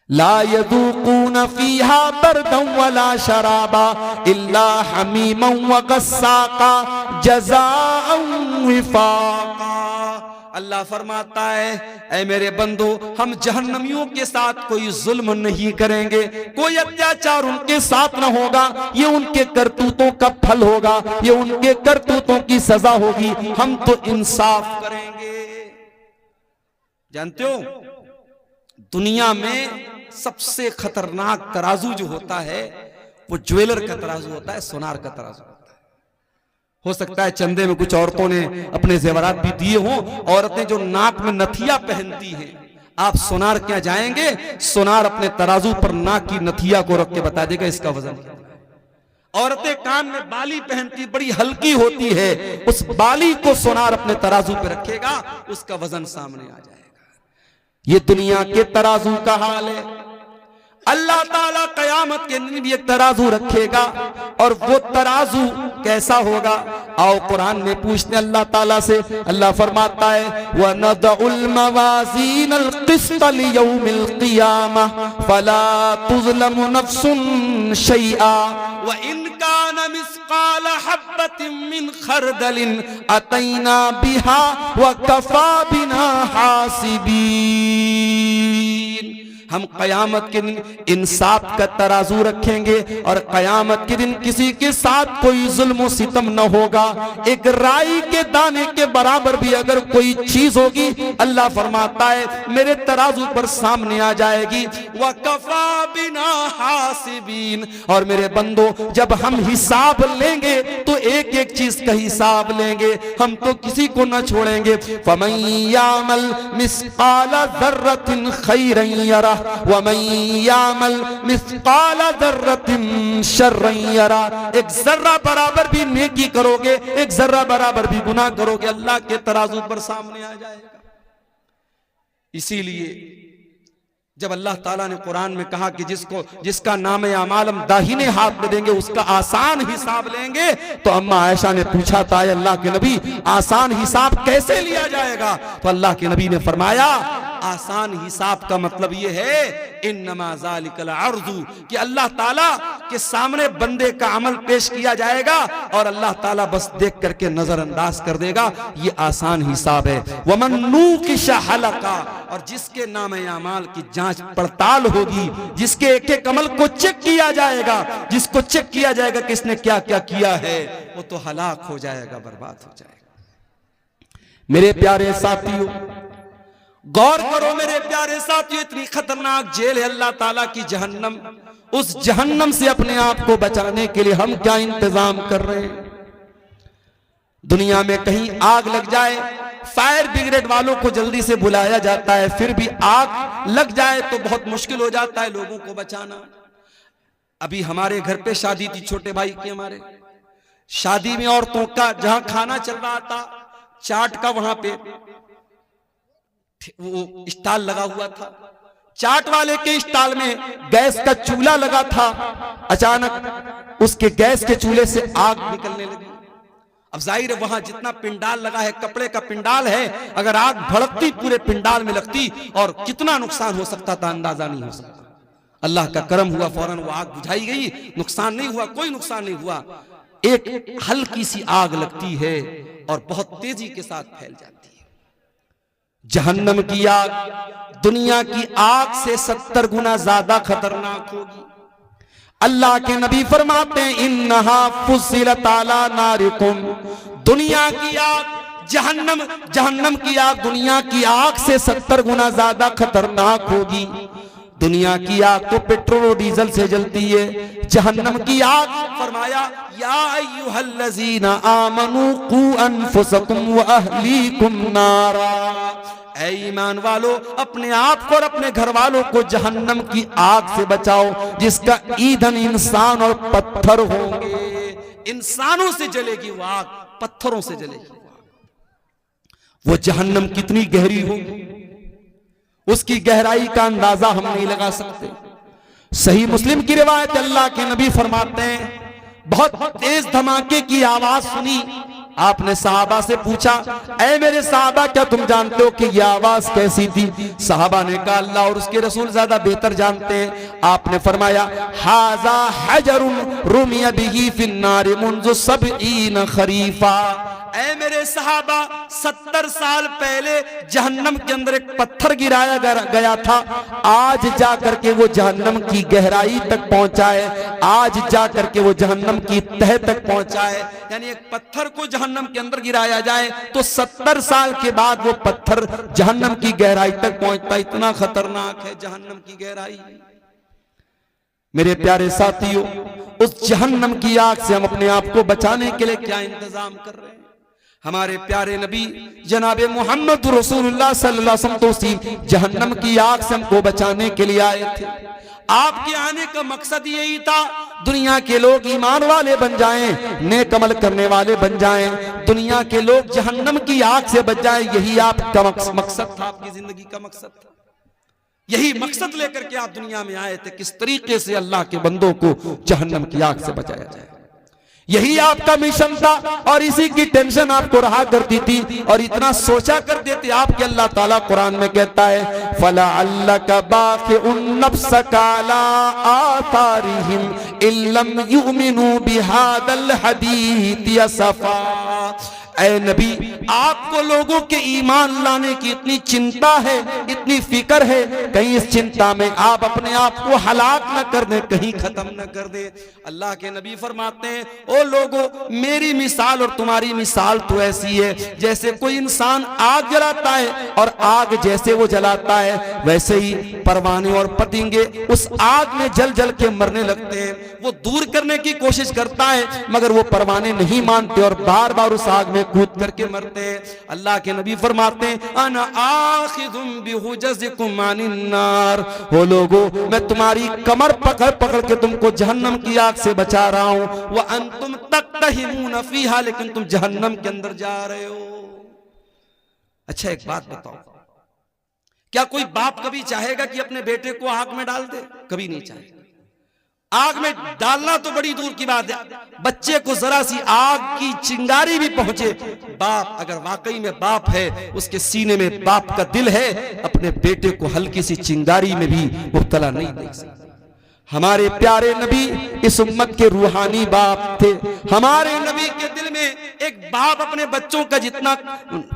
ला यज़ूक़ून फ़ीहा बरदन वला शराबा इल्ला हमीमन व गस्साका जज़ाअन विफ़ाक़ा। अल्लाह फरमाता है, ऐ मेरे बंदो, हम जहन्नमियों के साथ कोई जुल्म नहीं करेंगे, कोई अत्याचार उनके साथ न होगा। ये उनके करतूतों का फल होगा, ये उनके करतूतों की सजा होगी। हम तो इंसाफ करेंगे। जानते हो, दुनिया में सबसे खतरनाक तराजू जो होता है वो ज्वेलर का तराजू होता है, सोनार का तराजू होता है। हो सकता है चंदे में कुछ औरतों ने अपने जेवरात भी दिए हों। औरतें जो नाक में नथिया पहनती हैं, आप सोनार क्या जाएंगे, सोनार अपने तराजू पर नाक की नथिया को रख के बता देगा इसका वजन क्या है। औरतें कान में बाली पहनती, बड़ी हल्की होती है, उस बाली को सोनार अपने तराजू पे रखेगा, उसका वजन सामने आ जाएगा। ये दुनिया के तराजू का हाल है। अल्लाह ताला कयामत के दिन भी एक तराजू रखेगा, और वो तराजू कैसा होगा? आओ कुरान में पूछते अल्लाह ताला से। अल्लाह फरमाता है वनदउल मवाज़ीनल क़िस्त लियौमिल क़ियामह फला तुज़लमु नफ्सुन शैआ व इन कान मिस्क़ाल हब्बतिन मिन खरदलिन अतैना बिहा व कफ़ा बिना हासिबीन। हम कयामत के दिन इंसाफ का तराजू रखेंगे और कयामत के दिन किसी के साथ कोई जुल्म सितम न होगा। एक राई के दाने के बराबर भी अगर कोई चीज होगी, अल्लाह फरमाता है मेरे तराजू पर सामने आ जाएगी। व कफा बिना हासिबीन, और मेरे बंदो जब हम हिसाब लेंगे तो एक एक चीज का हिसाब लेंगे, हम तो किसी को न छोड़ेंगे। फमन यामल मिस्क़ाल ज़र्रतिन खैरन यरा वमन यामल मिस्क़ाल ज़र्रतिन शर्रन यरा। एक जर्रा बराबर भी नेकी करोगे, एक जर्रा बराबर भी गुनाह करोगे, अल्लाह के तराजू पर सामने आ जाएगा। इसीलिए जब अल्लाह ताला ने कुरान में कहा कि जिसका नाम अमाल हम दाहिने हाथ में देंगे उसका आसान हिसाब लेंगे, तो अम्मा आयशा ने पूछा था अल्लाह के नबी आसान हिसाब कैसे लिया जाएगा? तो अल्लाह के नबी ने फरमाया आसान हिसाब का मतलब ये है इन्नमा ज़ालिकल अर्ज़ु कि अल्लाह ताला के सामने बंदे का अमल पेश किया जाएगा और अल्लाह ताला बस देख करके नजरअंदाज कर देगा। ये आसान हिसाब है। वमन नूकिशा हलका, और जिसके नामे अमाल की जांच पड़ताल होगी, जिसके एक एक अमल को चेक किया जाएगा, जिसको चेक किया जाएगा कि इसने क्या क्या किया है, वो तो हलाक हो जाएगा, बर्बाद हो जाएगा। मेरे प्यारे साथियों, गौर करो मेरे प्यारे साथियों, इतनी खतरनाक जेल है अल्लाह ताला की जहन्नम। उस जहन्नम से अपने आप को बचाने के लिए हम क्या इंतजाम कर रहे हैं? दुनिया में कहीं आग लग जाए, फायर ब्रिगेड वालों को जल्दी से बुलाया जाता है, फिर भी आग लग जाए तो बहुत मुश्किल हो जाता है लोगों को बचाना। अभी हमारे घर पे शादी थी, छोटे भाई की, हमारे शादी में औरतों का जहां खाना चल रहा था, चाट का वहां पे वो स्टॉल लगा हुआ था। चाट वाले के स्टॉल में गैस का चूल्हा लगा था। अचानक उसके गैस के चूल्हे से आग निकलने लगी। अब जाहिर है वहां जितना पिंडाल लगा है, कपड़े का पिंडाल है, अगर आग भड़कती पूरे पिंडाल में लगती और कितना नुकसान हो सकता था अंदाजा नहीं हो सकता। अल्लाह का करम हुआ, फौरन वो आग बुझाई गई, नुकसान नहीं हुआ, कोई नुकसान नहीं हुआ। एक हल्की सी आग लगती है और बहुत तेजी के साथ फैल जाती है। जहन्नम की आग दुनिया की आग से 70 गुना ज्यादा खतरनाक होगी। अल्लाह के नबी फरमाते हैं इन्नहा फुस्सिलत अला नारिकुम, दुनिया की आग जहन्नम की आग दुनिया की आग से 70 गुना ज्यादा खतरनाक होगी। दुनिया की आग तो पेट्रोल और डीजल से जलती है, जहन्नम की आग फरमाया या अय्युहल्लज़ीना आमनू कू अनफुसकुम व अहलीकुम नारा, ऐ ईमान वालो अपने आप को और अपने घर वालों को जहन्नम की आग से बचाओ, जिसका ईंधन इंसान और पत्थर होंगे। इंसानों से जलेगी वो आग, पत्थरों से जलेगी वो आग। वो जहन्नम कितनी गहरी होगी, उसकी गहराई का अंदाजा हम नहीं लगा सकते। सही मुस्लिम की रिवायत, अल्लाह के नबी फरमाते हैं बहुत तेज धमाके की आवाज सुनी। आपने सहाबा से पूछा, ऐ मेरे सहाबा क्या तुम जानते हो कि यह आवाज कैसी थी? सहाबा ने कहा अल्लाह और उसके रसूल ज्यादा बेहतर जानते हैं। आपने फरमाया हाजा हजरुन रुमिया बिही फिन्नार मुंज़ु 70 खरीफा, ऐ मेरे सहाबा 70 साल पहले जहन्नम के अंदर एक पत्थर गिराया गया था, आज जाकर के वो जहन्नम की गहराई तक पहुंचा है, आज जाकर के वो जहन्नम की तह तक पहुंचा है। यानी एक पत्थर को जहन्नम के अंदर गिराया जाए तो 70 साल के बाद वो पत्थर जहन्नम की गहराई तक पहुंचता। इतना खतरनाक है जहन्नम की गहराई। मेरे प्यारे साथियों, उस जहन्नम की आग से हम अपने आप को बचाने के लिए क्या इंतजाम कर रहे हैं? हमारे प्यारे नबी जनाबे मोहम्मद रसूलुल्लाह सल्लल्लाहु अलैहि वसल्लम तो उसी जहन्नम की आग से हमको बचाने के लिए आए थे। आपके आने का मकसद यही था दुनिया के लोग ईमान वाले बन जाएं, नेक अमल करने वाले बन जाएं, दुनिया के लोग जहन्नम की आग से बच जाएं। यही आपका मकसद था, आपकी जिंदगी का मकसद था। यही मकसद लेकर के आप दुनिया में आए थे, किस तरीके से अल्लाह के बंदों को जहन्नम की आग से बचाया जाए। यही आपका मिशन था और इसी की टेंशन आपको रहा करती थी और इतना सोचा करते थे आप कि अल्लाह ताला कुरान में कहता है फला अल्लाका बाखिउन नफ्सका अला आथारिहिम इल्लम युमिनु बिहादल हदीथ असफा। ऐ नबी, आपको लोगों के ईमान लाने की इतनी चिंता है, इतनी फिक्र है, कहीं इस चिंता में आप अपने आप को हलाक न कर दे, कहीं खत्म न कर दे। अल्लाह के नबी फरमाते हैं ओ लोगों, मेरी मिसाल और तुम्हारी मिसाल तो ऐसी है जैसे कोई इंसान आग जलाता है और आग जैसे वो जलाता है वैसे ही परवाने और पतंगे उस आग में जल जल के मरने लगते हैं। वो दूर करने की कोशिश करता है मगर वो परवाने नहीं मानते और बार बार उस आग में कूद करके मरते हैं। अल्लाह के नबी फरमाते हैं अना आखिजुम बिहुजजिकुम अनिन नार, हो लोगो मैं तुम्हारी कमर पकड़ पकड़ के तुमको जहन्नम की आग से बचा रहा हूं, व अंतुम तक्तहिमून फीहा, लेकिन तुम जहन्नम के अंदर जा रहे हो। अच्छा एक बात बताओ, क्या कोई बाप कभी चाहेगा कि अपने बेटे को आग में डाल दे? कभी नहीं चाहेगा। आग में डालना तो बड़ी दूर की बात है, बच्चे को जरा सी आग की चिंगारी भी पहुंचे, बाप अगर वाकई में बाप है, उसके सीने में बाप का दिल है, अपने बेटे को हल्की सी चिंगारी में भी मुब्तला नहीं देख सकता। हमारे प्यारे नबी इस उम्मत के रूहानी बाप थे। हमारे नबी के दिल में एक बाप अपने बच्चों का जितना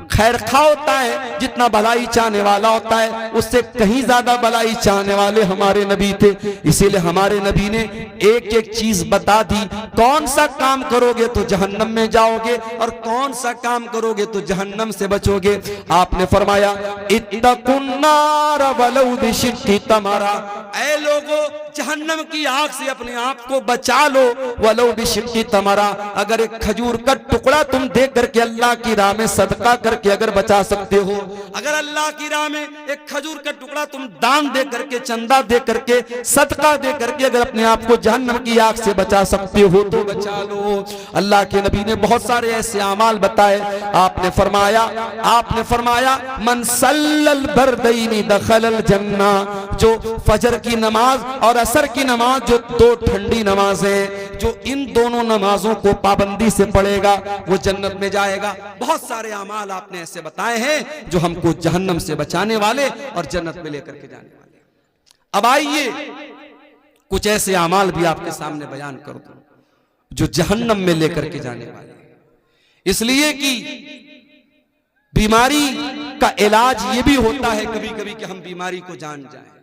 खैरखा होता है, जितना भलाई चाहने वाला होता है, उससे कहीं ज्यादा भलाई चाहने वाले हमारे नबी थे। इसीलिए हमारे नबी ने एक एक चीज बता दी, कौन सा काम करोगे तो जहन्नम में जाओगे और कौन सा काम करोगे तो जहन्नम से बचोगे। आपने फरमाया इत्तकुन नार वलौ बिशिक्कि तमरा, ऐ लोगो जहन्नम की आग से अपने आप को बचा लो, वलौ बिशिक्कि तमरा, अगर एक खजूर का टुकड़ा तुम दे करके अल्लाह की राह में सदका करके अगर बचा सकते हो, अगर अल्लाह की राह में एक खजूर का टुकड़ा तुम दान दे करके, चंदा दे करके, सदका दे करके अगर अपने आप को जहन्नम की आग से बचा सकते हो तो बचा लो। अल्लाह के नबी ने बहुत सारे ऐसे अमाल बताए। आपने फरमाया मन सल्लल बरदैनी दखलल जन्ना, जो फजर की नमाज और असर की नमाज, जो दो ठंडी नमाजें, जो इन दोनों नमाजों को पाबंदी से पढ़ेगा वो जन्नत में जाएगा। बहुत सारे अमाल आपने ऐसे बताए हैं जो हमको जहन्नम से बचाने वाले और जन्नत में लेकर के जाने वाले। अब आइए कुछ ऐसे अमाल भी आपके सामने बयान कर दूं जो जहन्नम में लेकर के जाने वाले, इसलिए कि बीमारी का इलाज ये भी होता है कभी कभी कि हम बीमारी को जान जाएं।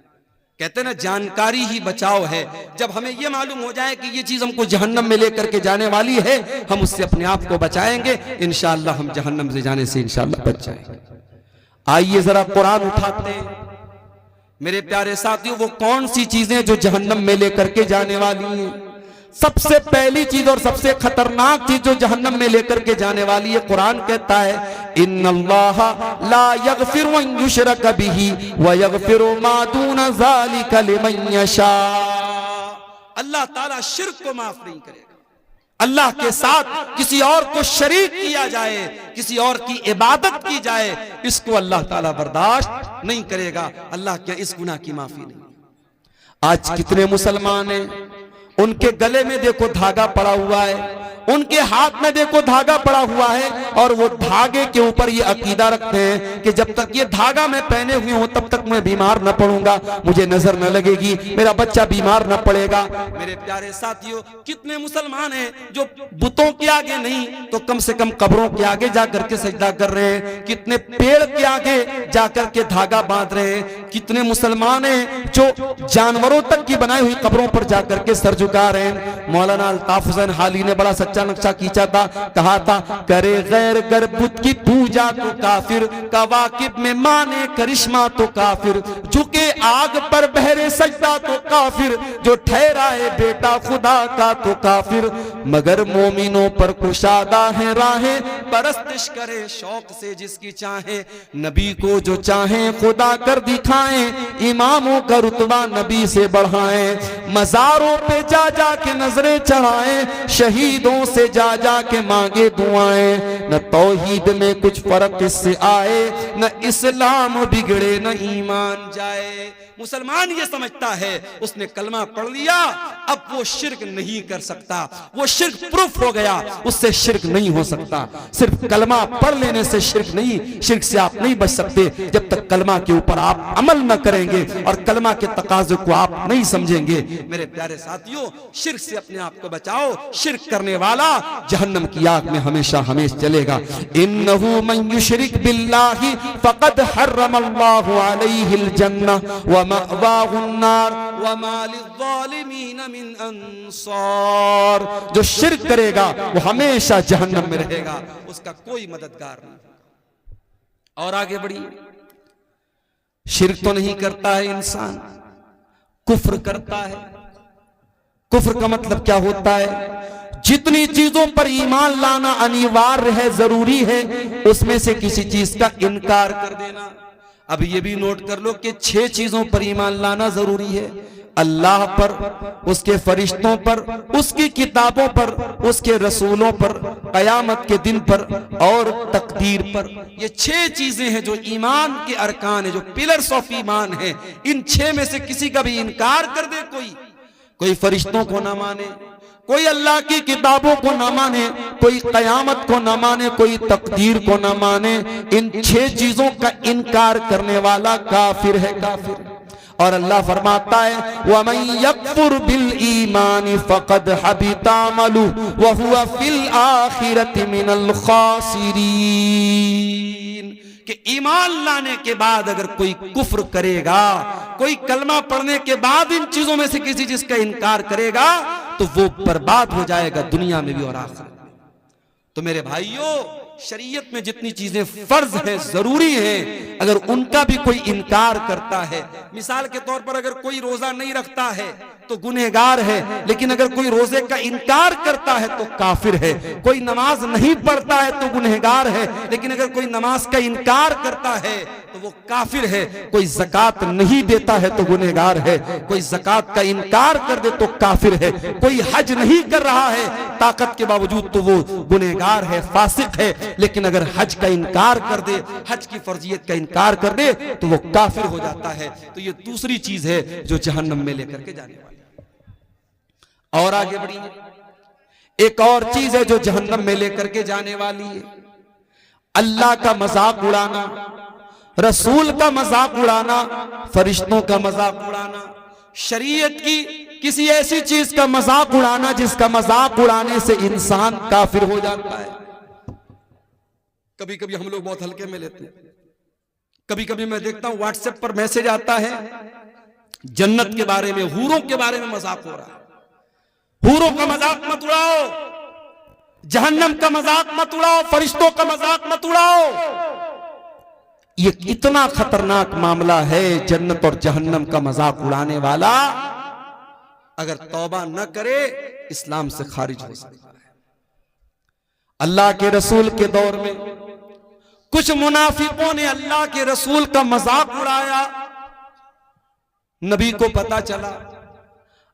कहते हैं ना जानकारी ही बचाव है। जब हमें यह मालूम हो जाए कि ये चीज हमको जहन्नम में लेकर के जाने वाली है, हम उससे अपने आप को बचाएंगे, इंशाअल्लाह हम जहन्नम से जाने से इंशाअल्लाह बच जाएंगे। आइए जरा कुरान उठाते हैं मेरे प्यारे साथियों, वो कौन सी चीजें जो जहन्नम में लेकर के जाने वाली हैं। सबसे पहली चीज और सबसे खतरनाक चीज जो जहन्नम में लेकर के जाने वाली है, कुरान कहता है इन्नल्लाह ला यगफिरु अन युशरक बिही व यगफिरु मा दून ज़ालिका लिमन यशा। अल्लाह ताला शिर्क को माफ नहीं करेगा। अल्लाह के साथ किसी और को शरीक किया जाए, किसी और की इबादत की जाए, इसको अल्लाह ताला बर्दाश्त नहीं करेगा। अल्लाह क्या इस गुनाह की माफी नहीं। आज कितने मुसलमान हैं, उनके गले में देखो धागा पड़ा हुआ है, उनके हाथ में देखो धागा पड़ा हुआ है, और वो धागे के ऊपर ये अकीदा रखते हैं कि जब तक ये धागा मैं पहने हुए हूं तब तक मैं बीमार न पड़ूंगा, मुझे नजर न लगेगी, मेरा बच्चा बीमार न पड़ेगा। मेरे प्यारे साथियों, कितने मुसलमान हैं जो बुतों के आगे नहीं तो कम से कम कब्रों के आगे जाकर के सजदा कर रहे हैं, कितने पेड़ के आगे जाकर के धागा बांध रहे हैं, कितने मुसलमान हैं जो जानवरों तक की बनाई हुई कब्रों पर जाकर के सर झुका रहे हैं। मौलाना अल्ताफ हुसैन हाली ने बड़ा सच्चा नक्शा खींचा था, कहा था करे गैर गर बुत की पूजा तो काफिर, कवाकिब में माने करिश्मा तो काफिर, झुके आग पर बहरे सजदा तो काफिर, जो ठहरा है बेटा खुदा का तो काफिर, मगर मोमिनों पर कुशादा है राहें, परस्तिश करे शौक से जिसकी चाहे, नबी को जो चाहे खुदा कर दिखाएं, इमामों का रुतबा नबी से बढ़ाएं, मजारों पे जा जा के नजरें चढ़ाएं, शहीदों से जा जा के मांगे दुआएं, न तौहीद में कुछ फर्क इससे आए, न इस्लाम बिगड़े न ईमान जाए। मुसलमान ये समझता है उसने कलमा पढ़ लिया अब वो शिर्क नहीं कर सकता, वो शिर्क प्रूफ हो गया, उससे शिर्क नहीं हो सकता। सिर्फ कलमा पढ़ लेने से शिर्क नहीं, शिर्क से आप नहीं बच सकते जब तक कलमा के ऊपर आप अमल न करेंगे और कलमा के तकाज़े को आप नहीं समझेंगे। मेरे प्यारे साथियों, शिर्क से अपने आप को बचाओ, शिर्क करने वाला जहन्नम की आग में हमेशा हमेशा चलेगा। इन्नहु मन युशरिक बिल्लाहि फक़द हर्रमल्लाहु अलैहिल जन्नह व मअवाहुन नार व मा लिज़्ज़ालिमीन मिन अंसार। जो शिर्क करेगा वो हमेशा जहन्नम में रहेगा, उसका कोई मददगार नहीं। और आगे बढ़िए, शिर्क तो नहीं करता है इंसान, कुफ्र करता है। कुफ्र का मतलब क्या होता है? जितनी चीजों पर ईमान लाना अनिवार्य है, जरूरी है, उसमें से किसी चीज का इनकार कर देना। अब ये भी नोट कर लो कि 6 चीजों पर ईमान लाना जरूरी है। अल्लाह पर, उसके फरिश्तों पर, उसकी किताबों पर, उसके रसूलों पर, कयामत के दिन पर और तकदीर पर। ये 6 चीजें हैं जो ईमान के अरकान है, जो पिलर्स ऑफ ईमान है। इन 6 में से किसी का भी इनकार कर दे कोई फरिश्तों को ना माने, कोई अल्लाह की किताबों को ना माने, कोई कयामत को ना माने, कोई तकदीर को ना माने, इन 6 चीजों का इनकार करने वाला काफिर है, काफिर। और अल्लाह फरमाता है वमन यकफुर बिल ईमान फक़द हबिता अमलु व हुवा फिल आखिरति मिनल खासिरीन, कि ईमान लाने के बाद अगर कोई कुफ्र करेगा, कोई कलमा पढ़ने के बाद इन चीजों में से किसी चीज का इनकार करेगा, तो वो बर्बाद हो जाएगा दुनिया में भी और आखिरत में। तो मेरे भाइयों, शरीयत में जितनी चीजें फर्ज हैं, जरूरी हैं, अगर उनका भी कोई इनकार करता है, मिसाल के तौर पर अगर कोई रोजा नहीं रखता है तो गुनहगार है, लेकिन अगर कोई रोजे का इनकार करता है तो काफिर है। कोई नमाज नहीं पढ़ता है तो गुनहगार है, लेकिन अगर कोई नमाज का इनकार करता है तो वो काफिर है। कोई ज़कात नहीं देता है तो गुनहगार है, कोई ज़कात का इनकार कर दे तो काफिर है। कोई हज नहीं कर रहा है ताकत के बावजूद तो वो गुनहगार है, फासिक है, लेकिन अगर हज का इनकार कर दे, हज की फर्जियत का इनकार कर दे तो वो काफिर हो जाता है। तो ये दूसरी चीज है जो जहन्नम में लेकर के जाने वाली। और आगे बढ़िए, एक और चीज है जो जहन्नम में लेकर के जाने वाली है, अल्लाह का मजाक उड़ाना, रसूल का मजाक उड़ाना, फरिश्तों का मजाक उड़ाना, शरीयत की किसी ऐसी चीज का मजाक उड़ाना जिसका मजाक उड़ाने से इंसान काफिर हो जाता है। कभी कभी हम लोग बहुत हल्के में लेते हैं। कभी कभी मैं देखता हूं व्हाट्सएप पर मैसेज आता है, जन्नत के बारे में, हूरों के बारे में मजाक हो रहा है। हूरों का मजाक मत उड़ाओ, जहन्नम का मजाक मत उड़ाओ, फरिश्तों का मजाक मत उड़ाओ। ये इतना खतरनाक मामला है, जन्नत और जहन्नम का मजाक उड़ाने वाला अगर तौबा न करे इस्लाम से खारिज हो सकता है। अल्लाह के रसूल के दौर में कुछ मुनाफिकों ने अल्लाह के रसूल का मजाक उड़ाया। नबी को पता चला,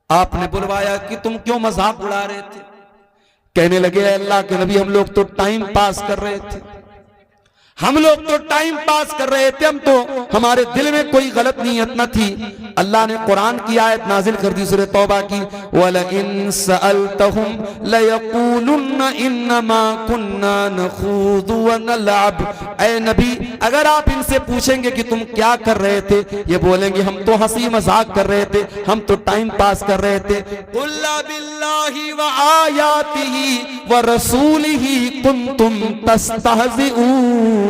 आपने बुलवाया कि तुम क्यों मजाक उड़ा रहे थे। कहने लगे अल्लाह के नबी, हम लोग तो टाइम पास कर रहे थे, हम लोग तो टाइम पास कर रहे थे, हम तो, हमारे दिल में कोई गलत नीयत न थी। अल्लाह ने कुरान की आयत नाजिल कर दी, सूरह तौबा की, वलइन सअलतहुम लयक़ूलुन्न इन्नमा कुन्ना नख़ूदु व नलअब। ऐ नबी, अगर आप इनसे पूछेंगे कि तुम क्या कर रहे थे, ये बोलेंगे हम तो हंसी मजाक कर रहे थे, हम तो टाइम पास कर रहे थे। कुल बिल्लाहि व आयातिही व रसूलिही कुंतुम तस्तहज़िऊन।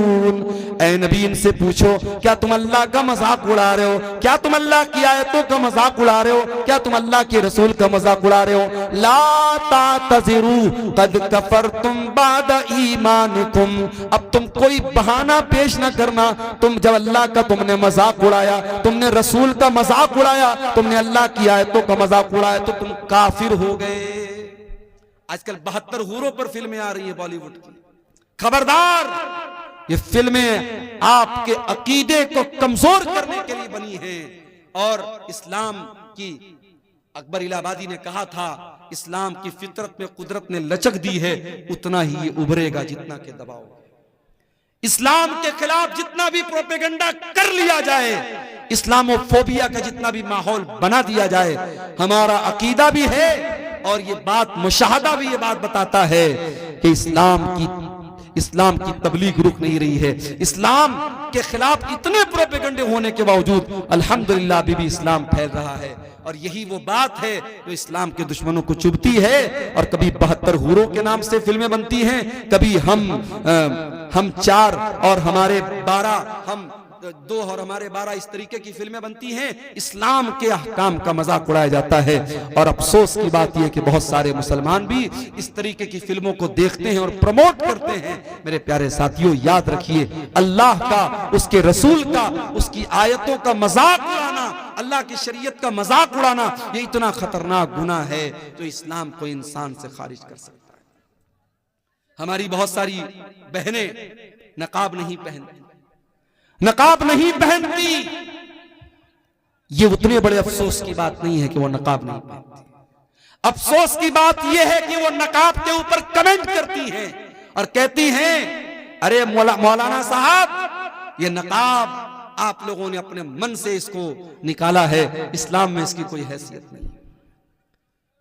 ऐ नबी, इनसे पूछो क्या तुम अल्लाह का मजाक उड़ा रहे हो, क्या तुम अल्लाह की आयतों का मजाक उड़ा रहे हो, क्या तुम अल्लाह के रसूल का मजाक उड़ा रहे हो। ला तातज़िरू क़द कफ़रतुम बाद ईमानिकुम। अब तुम कोई बहाना पेश ना करना, तुम जब अल्लाह का तुमने मजाक उड़ाया, तुमने रसूल का मजाक उड़ाया, तुमने अल्लाह की आयतों का मजाक उड़ाया तो तुम काफिर हो गए। आजकल 72 हूरों पर फिल्में आ रही है बॉलीवुड की। खबरदार, ये फिल्में आपके अकीदे को कमजोर करने के लिए बनी हैं। और इस्लाम की, अकबर इलाहाबादी ने कहा था, इस्लाम की फितरत में कुदरत ने लचक दी है, उतना ही ये उभरेगा जितना के दबाव। इस्लाम के खिलाफ जितना भी प्रोपेगेंडा कर लिया जाए, इस्लामोफोबिया का जितना भी माहौल बना दिया जाए, हमारा अकीदा भी है और ये बात, मुशाहदा भी ये बात बताता है कि इस्लाम की तबलीग रुक नहीं रही है। इस्लाम के खिलाफ इतने प्रोपेगेंडे होने के बावजूद अल्हम्दुलिल्लाह अभी भी इस्लाम फैल रहा है। और यही वो बात है जो इस्लाम के दुश्मनों को चुभती है। और कभी 72 हूरों के नाम से फिल्में बनती हैं, कभी हम 4 और हमारे 12, हम 2 और हमारे 12, इस तरीके की फिल्में बनती हैं। इस्लाम के अहकाम का मजाक उड़ाया जाता है। और अफसोस की बात यह कि बहुत सारे मुसलमान भी इस तरीके की फिल्मों को देखते हैं और प्रमोट करते हैं। मेरे प्यारे साथियों, याद रखिए, अल्लाह का, उसके रसूल का, उसकी आयतों का मजाक उड़ाना, अल्लाह की शरीयत का मजाक उड़ाना, ये इतना खतरनाक गुनाह है जो इस्लाम को इंसान से खारिज कर सकता है। हमारी बहुत सारी बहनें नकाब नहीं पहनती। ये उतने बड़े अफसोस की बात नहीं है कि वो नकाब नहीं पहनती। अफसोस की बात यह है कि वो नकाब के ऊपर कमेंट करती हैं और कहती हैं, अरे मौलाना साहब, ये नकाब आप लोगों ने अपने मन से इसको निकाला है, इस्लाम में इसकी कोई हैसियत नहीं।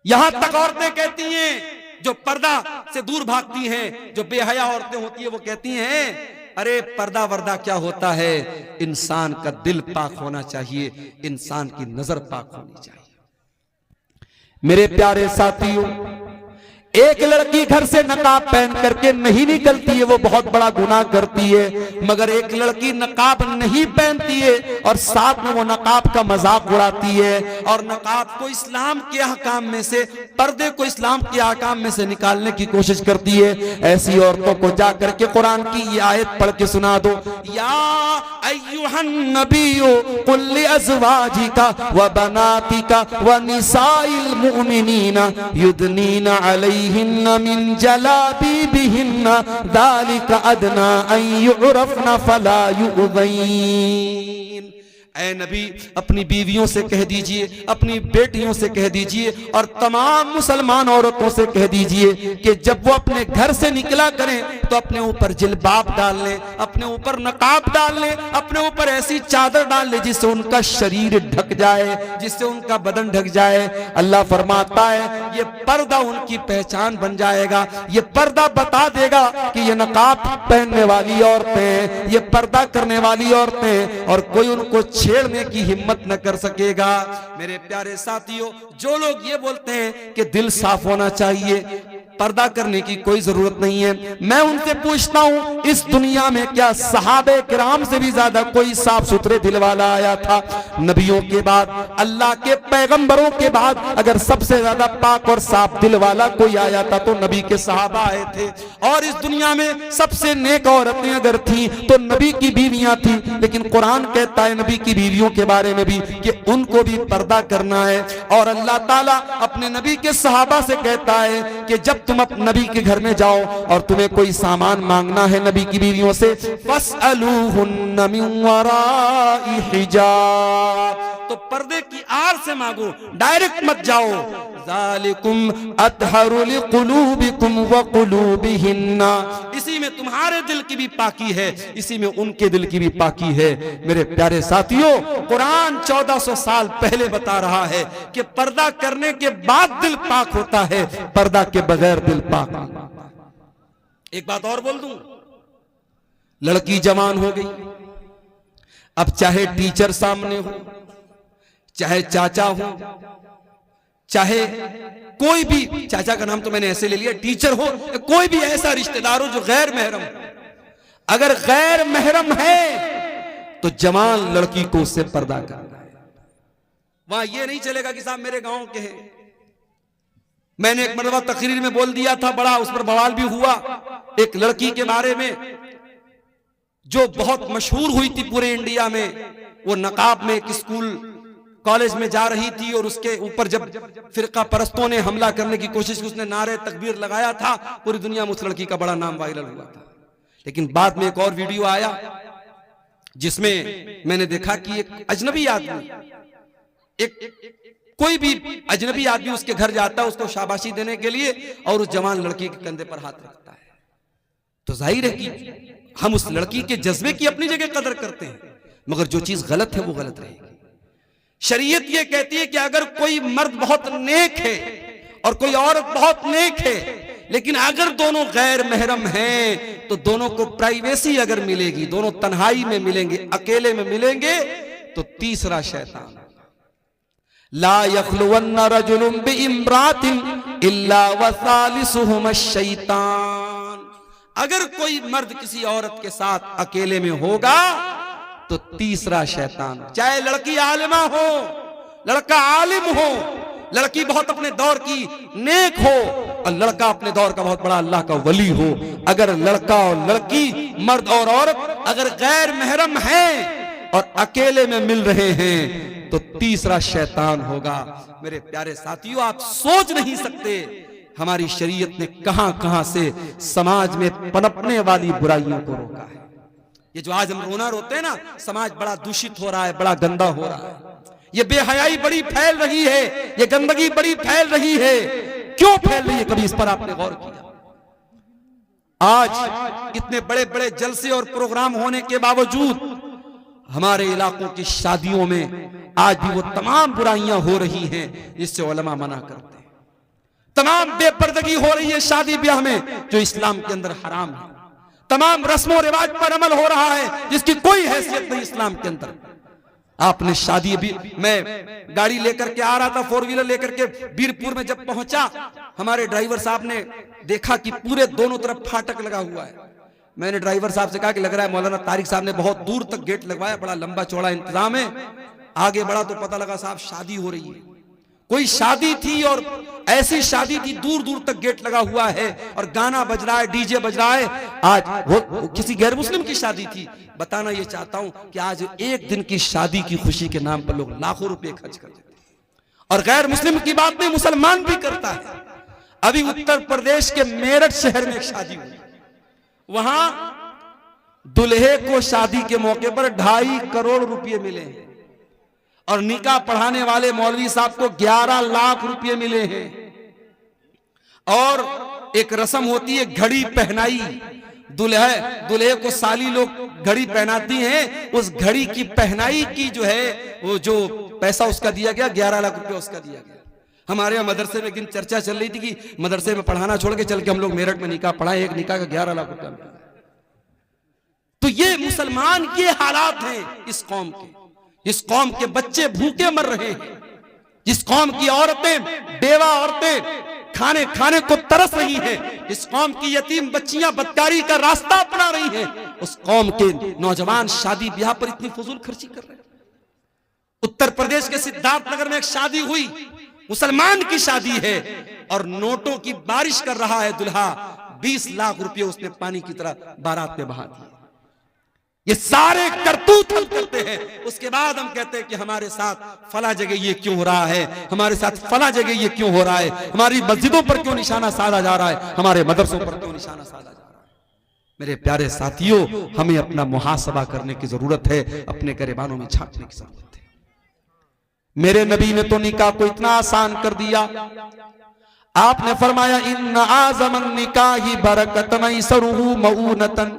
यहां तक औरतें कहती हैं, जो पर्दा से दूर भागती हैं, जो बेहया औरतें होती है, वो कहती हैं अरे पर्दा वर्दा क्या होता है, इंसान का दिल पाक होना चाहिए, इंसान की नजर पाक होनी चाहिए। मेरे प्यारे साथियों, एक लड़की घर से नकाब पहन करके नहीं निकलती है, वो बहुत बड़ा गुनाह करती है। मगर एक लड़की नकाब नहीं पहनती है और साथ में वो नकाब का मजाक उड़ाती है और नकाब को इस्लाम के अहकाम में से, पर्दे को इस्लाम के अहकाम में से निकालने की कोशिश करती है। ऐसी औरतों को जाकर के कुरान की ये आयत पढ़ के सुना दो, या अय्युहन नबिय्यु कुल लिअज़वाजिका व बनातिका व निसाइल मुमिनीना युदनीना अलैहिन्ना मिन जलाबीबिहिन्ना ज़ालिका अदना अन युअरफ़ना फला युज़ैन। ऐ नबी, अपनी बीवियों से कह दीजिए, अपनी बेटियों से कह दीजिए और तमाम मुसलमान औरतों से कह दीजिए कि जब वो अपने घर से निकला करें तो अपने ऊपर जिल्बाब डाल लें, अपने ऊपर नकाब डाल लें, अपने ऊपर ऐसी चादर डाल लें जिससे उनका शरीर ढक जाए, जिससे उनका बदन ढक जाए। अल्लाह फरमाता है ये पर्दा उनकी पहचान बन जाएगा, ये पर्दा बता देगा कि ये नकाब पहनने वाली औरतें, ये पर्दा करने वाली औरतें, और कोई उनको छेड़ने की हिम्मत न कर सकेगा। मेरे प्यारे साथियों, जो लोग ये बोलते हैं कि दिल साफ होना चाहिए, पर्दा करने की कोई जरूरत नहीं है, मैं उनसे पूछता हूं इस दुनिया में क्या सहाबे किराम से भी ज्यादा कोई साफ सुथरे दिल वाला आया था? नबियों के बाद, अल्लाह के पैगंबरों के बाद अगर सबसे ज्यादा पाक और साफ दिल वाला कोई आया था तो नबी के सहाबा आए थे। और इस दुनिया में सबसे नेक औरतें अगर थी तो नबी की बीवियां थी। लेकिन कुरान कहता है नबी की बीवियों के बारे में भी कि उनको भी पर्दा करना है। और अल्लाह ताला अपने नबी के सहाबा से कहता है कि जब तुम अपने नबी के घर में जाओ और तुम्हें कोई सामान मांगना है नबी की बीवियों से, फस्अलूहुन्ना मिन वराइ हिजाब, तो पर्दे की आड़ से मांगो, डायरेक्ट मत जाओ। ज़ालिकुम अतहरु लिकुलूबिकुम व कुलूबिहिन्ना, इसी में तुम्हारे दिल की भी पाकी है, इसी में उनके दिल की भी पाकी है। मेरे प्यारे साथियों, कुरान 1400 साल पहले बता रहा है कि पर्दा करने के बाद दिल पाक होता है, पर्दा के बगैर दिल पाक नहीं। एक बात और बोल दूं, लड़की जवान हो गई, अब चाहे टीचर सामने हो, चाहे चाचा हो, चाहे कोई भी, चाचा का नाम तो मैंने ऐसे ले लिया, टीचर हो, कोई भी ऐसा रिश्तेदार हो जो गैर महरम, अगर गैर महरम है तो जवान लड़की को उससे पर्दा करना है। वहां ये नहीं चलेगा कि साहब मेरे गांव के हैं। मैंने एक मरतबा तकरीर में बोल दिया था, बड़ा उस पर बवाल भी हुआ, एक लड़की के बारे में जो बहुत मशहूर हुई थी पूरे इंडिया में। वो नकाब में एक स्कूल कॉलेज में जा रही थी और उसके ऊपर जब फिरका परस्तों ने हमला करने की कोशिश की, उसने नारे तकबीर लगाया था, पूरी दुनिया में उस लड़की का बड़ा नाम वायरल हुआ था। लेकिन बाद में एक और वीडियो आया जिसमें मैंने देखा कि एक अजनबी आदमी, एक कोई भी अजनबी आदमी उसके घर जाता है उसको शाबाशी देने के लिए और उस जवान लड़की के कंधे पर हाथ रखता है। तो जाहिर है कि हम उस लड़की के जज्बे की अपनी जगह कदर करते हैं, मगर जो चीज गलत है वो गलत रहेगी। शरीयत ये कहती है कि अगर कोई मर्द बहुत नेक है और कोई औरत बहुत नेक है, लेकिन अगर दोनों गैर महरम हैं तो दोनों को प्राइवेसी अगर मिलेगी, दोनों तन्हाई में मिलेंगे, अकेले में मिलेंगे, तो तीसरा शैतान। ला यख्लुवन्ना रजुलुन बिइम्रातिन इल्ला वसालिसुहुमा शैतान, अगर कोई मर्द किसी औरत के साथ अकेले में होगा तो तीसरा शैतान। चाहे लड़की आलिमा हो, लड़का आलिम हो, लड़की बहुत अपने दौर की नेक हो और लड़का अपने दौर का बहुत बड़ा अल्लाह का वली हो, अगर लड़का और लड़की, मर्द और औरत अगर गैर महरम हैं और अकेले में मिल रहे हैं तो तीसरा शैतान होगा। मेरे प्यारे साथियों, आप सोच नहीं सकते हमारी शरीयत ने कहां कहां से समाज में पनपने वाली बुराइयों को रोका है। ये जो आज हम रोना रोते हैं ना, समाज बड़ा दूषित हो रहा है, बड़ा गंदा हो रहा है, ये बेहयाई बड़ी फैल रही है, ये गंदगी बड़ी फैल रही है। क्यों फैल रही है, कभी इस पर आपने गौर किया? आज इतने बड़े बड़े जलसे और प्रोग्राम होने के बावजूद हमारे इलाकों की शादियों में आज भी वो तमाम बुराइयां हो रही हैं जिससे उलमा मना करते हैं। तमाम बेपर्दगी हो रही है शादी ब्याह में जो इस्लाम के अंदर हराम है। तमाम रस्मों रिवाज पर अमल हो रहा है जिसकी कोई हैसियत नहीं इस्लाम के अंदर। आपने शादी, अभी मैं गाड़ी लेकर के आ रहा था, 4 व्हीलर लेकर के बीरपुर में जब पहुंचा, हमारे ड्राइवर साहब ने देखा कि पूरे दोनों तरफ फाटक लगा हुआ है। मैंने ड्राइवर साहब से कहा कि लग रहा है मौलाना तारिक साहब ने बहुत दूर तक गेट लगवाया, बड़ा लंबा चौड़ा इंतजाम है। आगे बढ़ा तो पता लगा साहब शादी हो रही है, कोई शादी थी और ऐसी शादी थी, दूर दूर तक गेट लगा हुआ है और गाना बज रहा है, डीजे बज रहा है। आज वो किसी गैर मुस्लिम की शादी थी। बताना ये चाहता हूं कि आज एक दिन की शादी की खुशी के नाम पर लोग लाखों रुपए खर्च कर देते हैं। और गैर मुस्लिम की बात नहीं, मुसलमान भी करता है। अभी उत्तर प्रदेश के मेरठ शहर में एक शादी हुई, वहां दुल्हे को शादी के मौके पर 2.5 करोड़ रुपए मिले हैं और निकाह पढ़ाने वाले मौलवी साहब को 11 लाख रुपए मिले हैं। और एक रस्म होती है घड़ी पहनाई, दुल्हे को साली लोग घड़ी पहनाती हैं, उस घड़ी की पहनाई की जो है वो जो पैसा उसका दिया गया 11 लाख रुपए उसका दिया गया। हमारे यहाँ मदरसे में एक दिन चर्चा चल रही थी कि मदरसे में पढ़ाना छोड़ के चल के हम लोग मेरठ में निकाह पढ़ाए, एक निकाह का 11 लाख रुपया मिला। तो ये मुसलमान के हालात हैं इस कौम के। इस कौम के बच्चे भूखे मर रहे हैं, जिस कौम की औरतें, बेवा औरतें खाने को तरस रही हैं, इस कौम की यतीम बच्चियां बदकारी का रास्ता अपना रही हैं, उस कौम के नौजवान शादी ब्याह पर इतनी फजूल खर्ची कर रहे हैं। उत्तर प्रदेश के सिद्धार्थनगर में एक शादी हुई, मुसलमान की शादी है और नोटों की बारिश कर रहा है दुल्हा। 20 लाख रुपए उसने पानी की तरह बारात में बहा दिए। ये सारे करतूत हम करते हैं, उसके बाद हम कहते हैं कि हमारे साथ फला जगह ये क्यों हो रहा है, हमारे साथ फला जगह ये क्यों हो रहा है, हमारी मस्जिदों पर क्यों निशाना साधा जा रहा है, हमारे मदरसों पर क्यों निशाना साधा जा रहा है। मेरे प्यारे साथियों, हमें अपना मुहासबा करने की जरूरत है, अपने गिरबानों में झांकने की जरूरत है। मेरे नबी ने तो निकाह को इतना आसान कर दिया। आपने फरमाया इन्ना आज़मन निकाही बरकतन ऐसरुहु मऊनतन,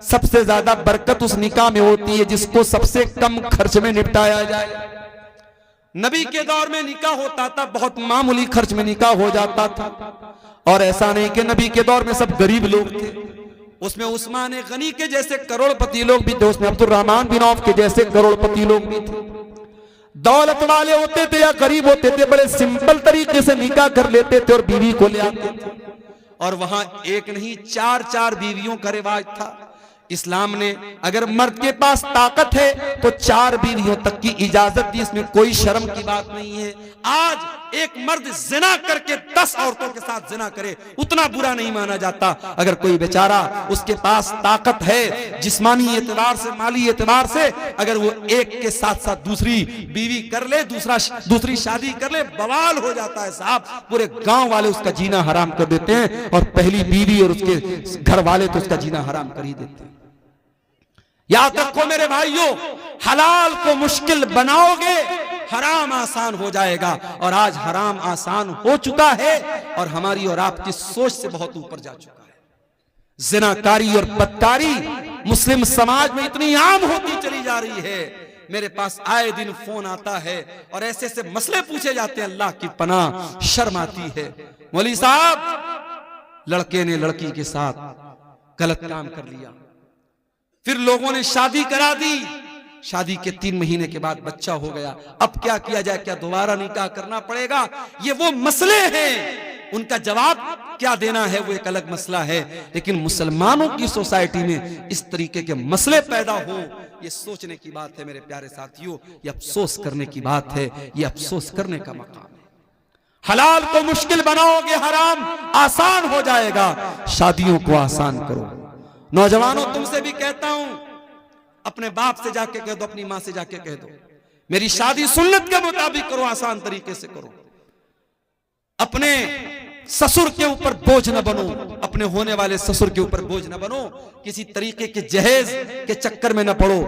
सबसे ज्यादा बरकत उस निकाह में होती है जिसको सबसे कम खर्च में निपटाया जाए। नबी के दौर में निकाह होता था, बहुत मामूली खर्च में निकाह हो जाता था। और ऐसा नहीं कि नबी के दौर में सब गरीब लोग थे, उसमें उस्मान गनी के जैसे करोड़पति लोग भी थे, उसमें अब्दुर्रहमान बिन औफ के जैसे करोड़पति लोग भी थे। दौलत वाले होते थे या गरीब होते थे, बड़े सिंपल तरीके से निकाह कर लेते थे और बीवी को ले आते थे। और वहां एक नहीं 4-4 बीवियों का रिवाज था। इस्लाम ने अगर मर्द के पास ताकत है तो 4 बीवियों तक की इजाजत दी, इसमें कोई शर्म की बात नहीं है। आज एक मर्द जिना करके 10 औरतों के साथ जिना करे, उतना बुरा नहीं माना जाता। अगर कोई बेचारा उसके पास ताकत है, जिस्मानी एतबार से, माली एतबार से, अगर वो एक के साथ साथ दूसरी बीवी कर ले, दूसरी शादी कर ले, बवाल हो जाता है साहब। पूरे गांव वाले उसका जीना हराम कर देते हैं और पहली बीवी और उसके घर वाले तो उसका जीना हराम कर ही देते हैं। याद रखो मेरे भाइयों, हलाल को मुश्किल बनाओगे, हराम आसान हो जाएगा। और आज हराम आसान हो चुका है और हमारी और आपकी सोच से बहुत ऊपर जा चुका है। जिनाकारी और बदकारी मुस्लिम समाज में इतनी आम होती चली जा रही है। मेरे पास आए दिन फोन आता है और ऐसे ऐसे मसले पूछे जाते हैं, अल्लाह की पनाह, शर्म आती है। मौलवी साहब, लड़के ने लड़की के साथ गलत काम कर लिया, फिर लोगों ने शादी करा दी, शादी के 3 महीने के बाद बच्चा हो गया। अब क्या किया जाए, क्या दोबारा निकाह करना पड़ेगा? ये वो मसले हैं, उनका जवाब क्या देना है वो एक अलग मसला है। लेकिन मुसलमानों की सोसाइटी में इस तरीके के मसले पैदा हो, ये सोचने की बात है मेरे प्यारे साथियों, ये अफसोस करने की बात है, ये अफसोस करने का मकाम है। हलाल को मुश्किल बनाओगे, हराम आसान हो जाएगा। शादियों को आसान करो। नौजवानों, तुमसे भी कहता हूं, अपने बाप से जाके कह दो, अपनी मां से जाके कह दो, मेरी शादी सुन्नत के मुताबिक करो, आसान तरीके से करो। अपने ससुर के ऊपर बोझ न बनो, अपने होने वाले ससुर के ऊपर बोझ न बनो, किसी तरीके के जहेज के चक्कर में न पड़ो।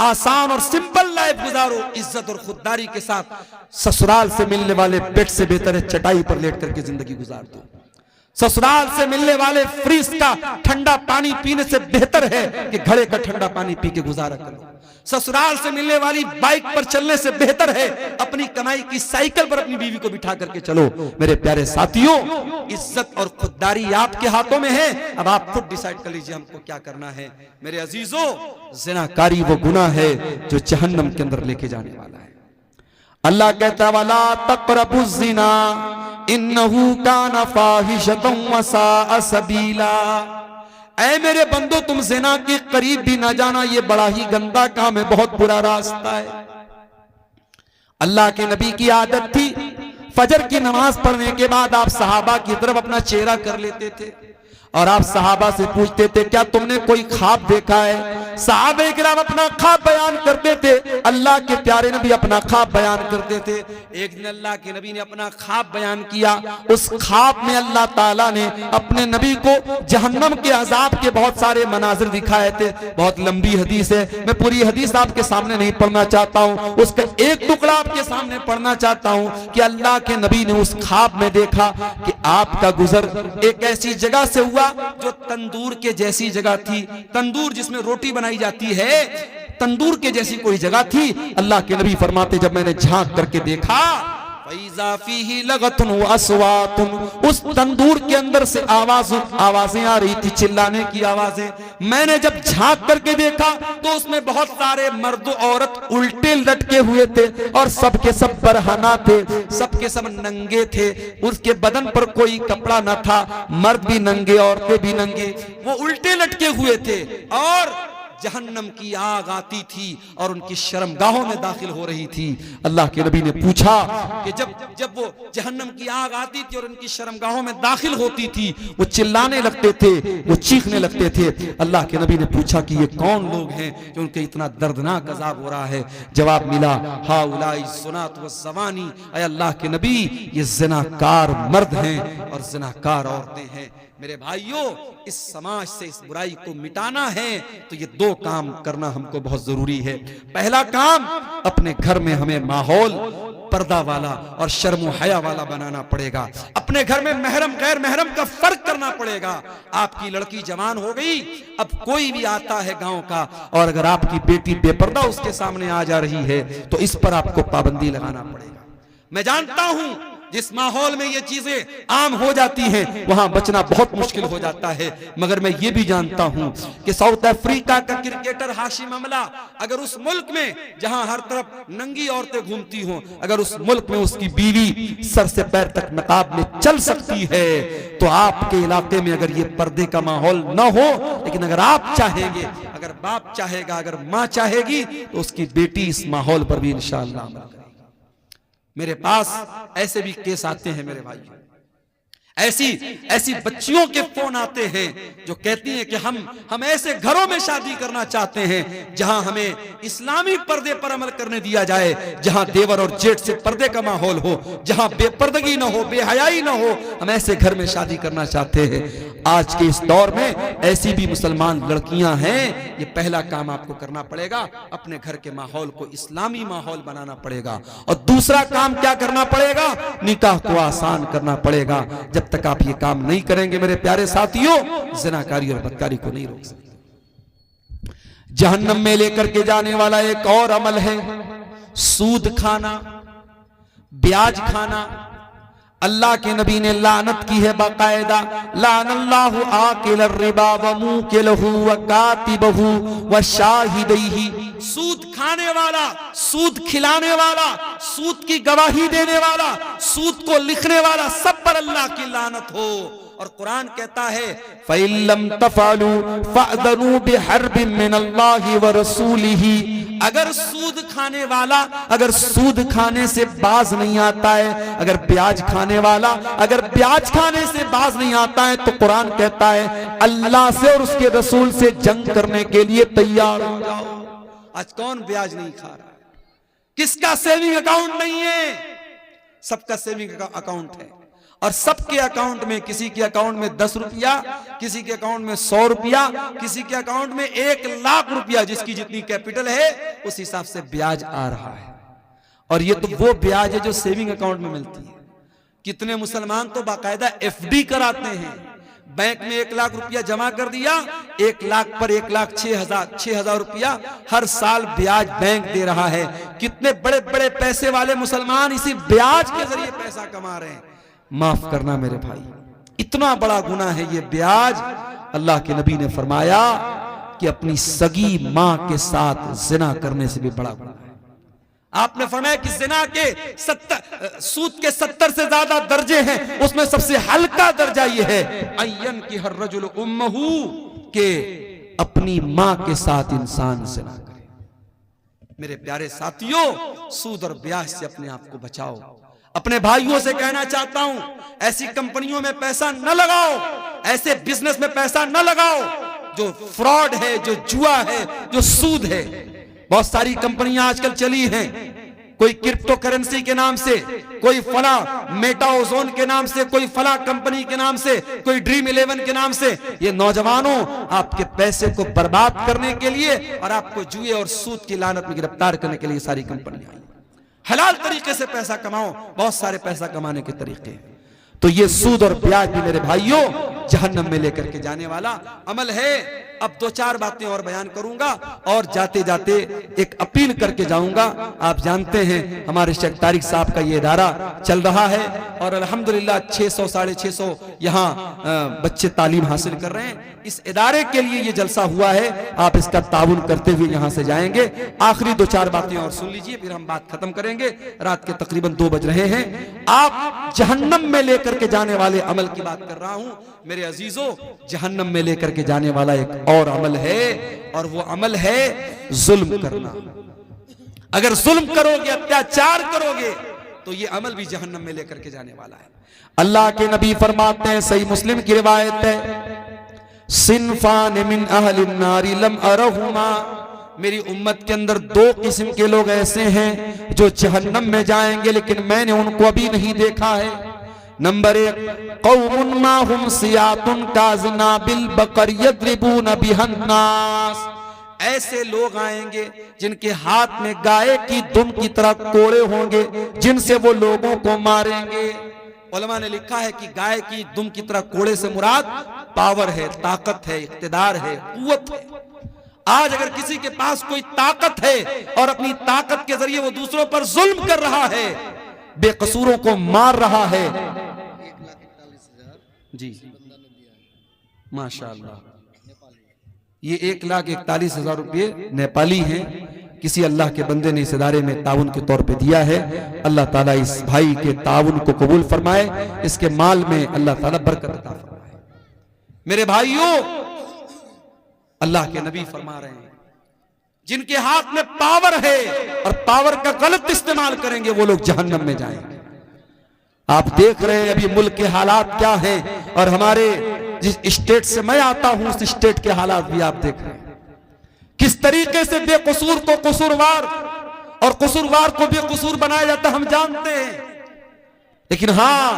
आसान और सिंपल लाइफ गुजारो, इज्जत और खुददारी के साथ। ससुराल से मिलने वाले बेड से बेहतर है चटाई पर लेट करके जिंदगी गुजार दो। ससुराल से मिलने वाले फ्रिज का ठंडा पानी पीने से बेहतर है कि घड़े का ठंडा पानी पी के गुजारा करो। ससुराल से मिलने वाली बाइक पर चलने से बेहतर है अपनी कमाई की साइकिल पर अपनी बीवी को बिठा करके चलो। मेरे प्यारे साथियों, इज्जत और खुददारी आपके हाथों में है। अब आप खुद डिसाइड कर लीजिए हमको क्या करना है। मेरे अजीजों, ज़िनाकारी वो गुनाह है जो जहन्नम के अंदर लेके जाने वाला है। अल्लाह कहता है वला तक़रबुज़ ज़िना इन्नहु काना फ़ाहिशतन व साअ सबीला। ऐ मेरे बंदो, तुम ज़िना के करीब भी ना जाना, ये बड़ा ही गंदा काम है, बहुत बुरा रास्ता है। अल्लाह के नबी की आदत थी फजर की नमाज पढ़ने के बाद आप सहाबा की तरफ अपना चेहरा कर लेते थे और आप सहाबा से पूछते थे क्या तुमने कोई ख्वाब देखा है। सहाबे किराम अपना ख्वाब बयान करते थे, अल्लाह के प्यारे नबी अपना ख्वाब बयान करते थे। एक दिन अल्लाह के नबी ने अपना ख्वाब बयान किया। उस ख्वाब में अल्लाह ताला ने अपने नबी को जहन्नम के अजाब के बहुत सारे मनाजिर दिखाए थे। बहुत लंबी हदीस है, मैं पूरी हदीस आपके सामने नहीं पढ़ना चाहता हूँ, उसका एक टुकड़ा आपके सामने पढ़ना चाहता हूँ कि अल्लाह के नबी ने उस ख्वाब में देखा कि आपका गुजर एक ऐसी जगह से हुआ जो तंदूर के जैसी जगह थी। तंदूर जिसमें रोटी बनाई जाती है, तंदूर के जैसी कोई जगह थी। अल्लाह के नबी फरमाते जब मैंने झांक करके देखा फैज़ा फीही लगतुन व अस्वातुन, उस तंदूर के अंदर से आवाजें आ रही थी, चिल्लाने की आवाजें। मैंने जब झांक करके देखा तो उसमें बहुत सारे मर्द औरत उल्टे लटके हुए थे और सबके सब बरहना थे, सबके सब नंगे थे। उसके बदन पर कोई कपड़ा न था, मर्द भी नंगे औरतें भी नंगे, वो उल्टे लटके हुए थे और जहन्नम की आग आती थी और उनकी शर्मगाहों में दाखिल हो रही थी। अल्लाह के नबी ने पूछा कि जब वो जहन्नम की आग आती थी और उनकी शर्मगाहों में दाखिल होती थी, वो चिल्लाने लगते थे, वो चीखने लगते थे। अल्लाह के नबी ने पूछा कि ये कौन लोग हैं जो उनके इतना दर्दनाक अजाब हो रहा है। जवाब मिला हाउलाई ज़ुनात व ज़वानी, ऐ अल्लाह के नबी ये ज़िनाकार मर्द हैं और ज़िनाकार औरतें हैं। मेरे भाइयों, इस समाज से इस बुराई को मिटाना है तो ये दो काम करना हमको बहुत जरूरी है। पहला काम, अपने घर में हमें माहौल पर्दा वाला और शर्म हया वाला बनाना पड़ेगा। अपने घर में महरम गैर महरम का फर्क करना पड़ेगा। आपकी लड़की जवान हो गई, अब कोई भी आता है गांव का और अगर आपकी बेटी बेपर्दा उसके सामने आ जा रही है तो इस पर आपको पाबंदी लगाना पड़ेगा। मैं जानता हूं जिस माहौल में ये चीजें आम हो जाती हैं वहां बचना बहुत मुश्किल हो जाता है, मगर मैं ये भी जानता हूं कि साउथ अफ्रीका का क्रिकेटर हाशिम अमला अगर उस मुल्क में जहां हर तरफ नंगी औरतें घूमती हों, अगर उस मुल्क में उसकी बीवी सर से पैर तक नकाब में चल सकती है तो आपके इलाके में अगर ये पर्दे का माहौल न हो, लेकिन अगर आप चाहेंगे, अगर बाप चाहेगा, अगर माँ चाहेगी तो उसकी बेटी इस माहौल पर भी इंशाअल्लाह अमल करेगी। मेरे पास ऐसे भी केस आते हैं मेरे भाई, ऐसी बच्चियों के फोन आते हैं जो कहती हैं कि हम ऐसे घरों में शादी करना चाहते हैं जहां हमें इस्लामी पर्दे पर अमल करने दिया जाए, जहां देवर और जेठ से पर्दे का माहौल हो, जहां बेपर्दगी न हो, बेहयाई न हो, हम ऐसे घर में शादी करना चाहते हैं। आज के इस दौर में ऐसी भी मुसलमान लड़कियां हैं। ये पहला काम आपको करना पड़ेगा, अपने घर के माहौल को इस्लामी माहौल बनाना पड़ेगा। और दूसरा काम क्या करना पड़ेगा, निकाह को आसान करना पड़ेगा। जब तक आप ये काम नहीं करेंगे मेरे प्यारे साथियों, ज़िनाकारी और बदकारी को नहीं रोक सकते। जहन्नम में लेकर के जाने वाला एक और अमल है सूद खाना, ब्याज खाना। अल्लाह के नबी ने लानत की है बाकायदा, लानल्लाहु आकिल रिबा व मुकिलहु व कातिबहु व शाहिदैहि। सूद खाने वाला, सूद खिलाने वाला, सूद की गवाही देने वाला, सूद को लिखने वाला, सब पर अल्लाह की लानत हो। और कुरान कहता है फ़इल्लम तफ़अलू फ़अज़नू बिहर्बिन मिनल्लाहि व रसूलिही। अगर सूद खाने वाला, अगर सूद खाने से बाज नहीं आता है, अगर ब्याज खाने वाला अगर ब्याज खाने से बाज नहीं आता है तो कुरान कहता है अल्लाह से और उसके रसूल से जंग करने के लिए तैयार हो जाओ। आज कौन ब्याज नहीं खा रहा है? किसका सेविंग अकाउंट नहीं है? सबका सेविंग अकाउंट है और सबके अकाउंट में, किसी के अकाउंट में 10 रुपया, किसी के अकाउंट में 100 रुपया, किसी के अकाउंट में 1 लाख रुपया, जिसकी जितनी कैपिटल है उस हिसाब से ब्याज आ रहा है। और ये तो वो ब्याज है जो सेविंग अकाउंट में मिलती है। कितने मुसलमान तो बाकायदा एफडी कराते हैं, बैंक में 1 लाख रुपया जमा कर दिया, 1 लाख पर 1,06,000 रुपया हर साल ब्याज बैंक दे रहा है। कितने बड़े बड़े पैसे वाले मुसलमान इसी ब्याज के जरिए पैसा कमा रहे हैं। माफ करना मेरे भाई, इतना बड़ा गुनाह है ये ब्याज। अल्लाह के नबी ने फरमाया कि अपनी सगी मां के साथ जिना करने से भी बड़ा गुनाह है। आपने फरमाया कि जिना के सूद के 70 से ज्यादा दर्जे हैं, उसमें सबसे हल्का दर्जा यह है अय्यन की हर रजुल उम्महू, के अपनी मां के साथ इंसान जिना करे। मेरे प्यारे साथियों, सूद और ब्याज से अपने आप को बचाओ। अपने भाइयों से कहना चाहता हूं, ऐसी कंपनियों में पैसा न लगाओ, ऐसे बिजनेस में पैसा न लगाओ जो फ्रॉड है, जो जुआ है, जो सूद है। बहुत सारी कंपनियां आजकल चली हैं, कोई क्रिप्टो करेंसी के नाम से, कोई फला मेटाओजोन के नाम से, कोई फला कंपनी के नाम से, कोई ड्रीम 11 के नाम से। ये नौजवानों आपके पैसे को बर्बाद करने के लिए और आपको जुए और सूद की लानत में गिरफ्तार करने के लिए सारी कंपनियां आई। हलाल तरीके से पैसा कमाओ, बहुत सारे पैसा कमाने के तरीके। तो ये सूद और ब्याज भी मेरे भाइयों जहन्नम में लेकर के जाने वाला अमल है। अब 2-4 बातें और बयान करूंगा और जाते जाते एक अपील करके जाऊंगा। आप जानते हैं हमारे शेख तारिक साहब का ये इदारा चल रहा है और अल्हम्दुलिल्लाह 600 650 यहाँ बच्चे तालीम हासिल कर रहे हैं। इस इदारे के लिए ये जलसा हुआ है, आप इसका ताउन करते हुए यहाँ से जाएंगे। आखिरी 2-4 बातें और सुन लीजिए, फिर हम बात खत्म करेंगे। रात के तकरीबन 2 बज रहे हैं। आप जहन्नम में लेकर के जाने वाले अमल की बात कर रहा हूं मेरे अजीजों। जहन्नम में लेकर के जाने वाला एक और अमल है और वो अमल है जुल्म करना। अगर जुल्म करोगे, अत्याचार करोगे तो ये अमल भी जहन्नम में लेकर के जाने वाला है। अल्लाह के नबी फरमाते हैं, सही मुस्लिम की रिवायत है, सिनफान मिन अहलिन नारी लम अरहुमा, मेरी उम्मत के अंदर 2 किस्म के लोग ऐसे हैं जो जहन्नम में जाएंगे लेकिन मैंने उनको अभी नहीं देखा है। नंबर 1, कौमुन माहुम सियातुन काज़ना बिल बकर यद्रिबून बिहन्नास, ऐसे लोग आएंगे जिनके हाथ में गाय की दुम की तरह कोड़े होंगे जिनसे वो लोगों को मारेंगे। उलमा ने लिखा है कि गाय की दुम की तरह कोड़े से मुराद पावर है, ताकत है, इख्तिदार है, कुव्वत है। आज अगर किसी के पास कोई ताकत है और अपनी ताकत के जरिए वो दूसरों पर जुल्म कर रहा है, बेकसूरों को मार रहा है, 1,41,000 जी माशाअल्लाह, ये 1,41,000 रुपये नेपाली हैं। किसी अल्लाह के बंदे ने इस इदारे में ताउन के तौर पे दिया है। अल्लाह ताला इस भाई के ताउन को कबूल फरमाए, इसके माल में अल्लाह ताला बरकत अता फरमाए। मेरे भाइयों, अल्लाह के नबी फरमा रहे हैं जिनके हाथ में पावर है और पावर का गलत इस्तेमाल करेंगे वो लोग जहन्नम में जाएंगे। आप देख रहे हैं अभी मुल्क के हालात क्या हैं और हमारे जिस स्टेट से मैं आता हूं उस स्टेट के हालात भी आप देख रहे हैं। किस तरीके से बेकसूर को कसूरवार और कसूरवार को बेकसूर बनाया जाता हम जानते हैं। लेकिन हां,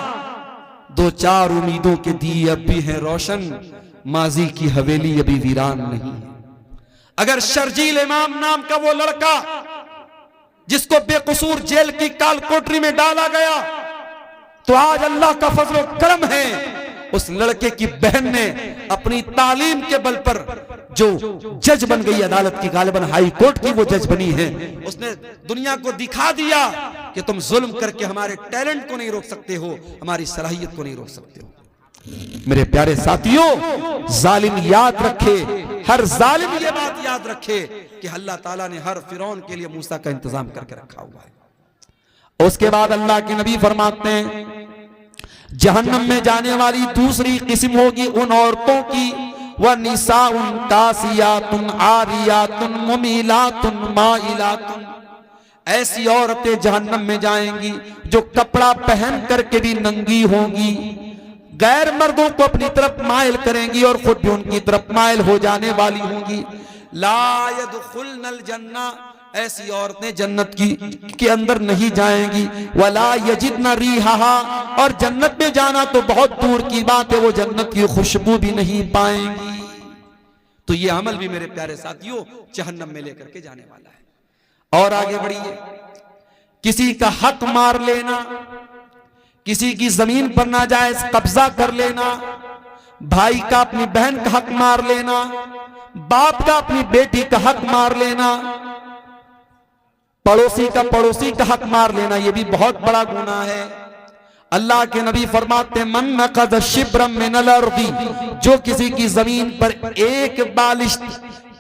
2-4 उम्मीदों के दिए अब भी हैं रोशन, माजी की हवेली अभी वीरान नहीं है। अगर शर्जील इमाम नाम का वो लड़का जिसको बेकसूर जेल की काल कोठरी में डाला गया, तो आज अल्लाह का फजल और करम है उस लड़के की बहन ने अपनी तालीम के बल पर जो जज बन गई, अदालत की गालिबन हाई कोर्ट की वो जज बनी है, उसने दुनिया को दिखा दिया कि तुम जुल्म करके हमारे टैलेंट को नहीं रोक सकते हो, हमारी सलाहियत को नहीं रोक सकते हो। मेरे प्यारे साथियों, जालिम याद रखे, हर जालिम ये बात याद रखे कि अल्लाह ताला ने हर फिरौन के लिए मूसा का इंतजाम करके रखा हुआ है। उसके बाद अल्लाह के नबी फरमाते हैं जहन्नम में जाने वाली दूसरी किस्म होगी उन औरतों की, वह निसाउन कासियातुन आरियातुन मुमीलातुन माइलातुन, ऐसी औरतें जहन्नम में जाएंगी जो कपड़ा पहन करके भी नंगी होंगी, गैर मर्दों को अपनी तरफ माइल करेंगी और खुद भी उनकी तरफ माइल हो जाने वाली होंगी। ला यदखुलनल जन्ना, ऐसी औरतें जन्नत के अंदर नहीं जाएंगी। वला यजिदना रीहा, और जन्नत में जाना तो बहुत दूर की बात है, वो जन्नत की खुशबू भी नहीं पाएंगी। तो ये अमल भी मेरे प्यारे साथियों जहन्नम में लेकर के जाने वाला है। और आगे बढ़िए, किसी का हक मार लेना, किसी की जमीन पर नाजायज कब्जा कर लेना, भाई का अपनी बहन का हक मार लेना, बाप का अपनी बेटी का हक मार लेना, पड़ोसी का पड़ोसी का हक मार लेना, यह भी बहुत बड़ा गुनाह है। अल्लाह के नबी फरमाते मन नक़द शिब्रम मिनल अर्दी, जो किसी की जमीन पर एक बालिश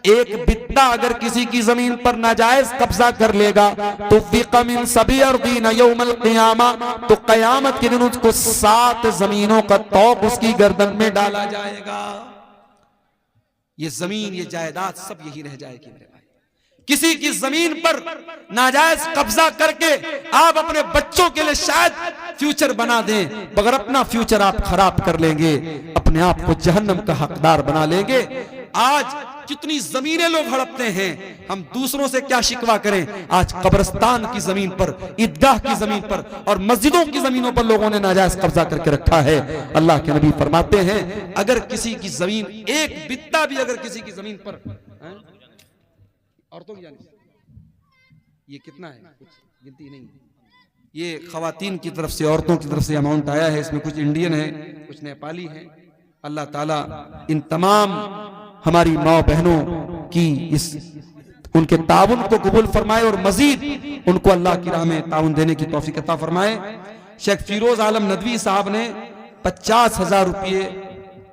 एक बित्ता अगर किसी की जमीन पर नाजायज कब्जा कर लेगा तो फिक़ मिन सभी अर्दीन यौमल क़ियामा, तो क़यामत के दिन उसको 7 जमीनों का तौक़ उसकी गर्दन में डाला जाएगा। ये जमीन ये जायदाद सब यही रह जाएगी मेरे भाई। किसी की जमीन पर नाजायज कब्जा करके आप अपने बच्चों के लिए शायद फ्यूचर बना दें, मगर अपना फ्यूचर आप खराब कर लेंगे, अपने आप को जहन्नम का हकदार बना लेंगे। आज कितनी जमीनें लोग हड़पते हैं, हम दूसरों से क्या शिकवा करें। आज कब्रिस्तान की जमीन पर, ईदगाह की जमीन पर और मस्जिदों की जमीनों पर लोगों ने नाजायज कब्जा करके रखा है। अल्लाह के नबी फरमाते हैं अगर किसी की जमीन एक बित्ता भी अगर किसी की जमीन पर, औरतों की जानिब ये कितना है, कुछ गिनती नहीं, ये खवातीन की तरफ से औरतों की तरफ से अमाउंट आया है, इसमें कुछ इंडियन है कुछ नेपाली है। अल्लाह ताला इन तमाम हमारी माँ बहनों की इस उनके ताउन को कबूल फरमाए और मजीद उनको अल्लाह की राह में ताउन देने की तौफीक अता फरमाए। शेख फिरोज आलम नदवी साहब ने 50,000 रुपये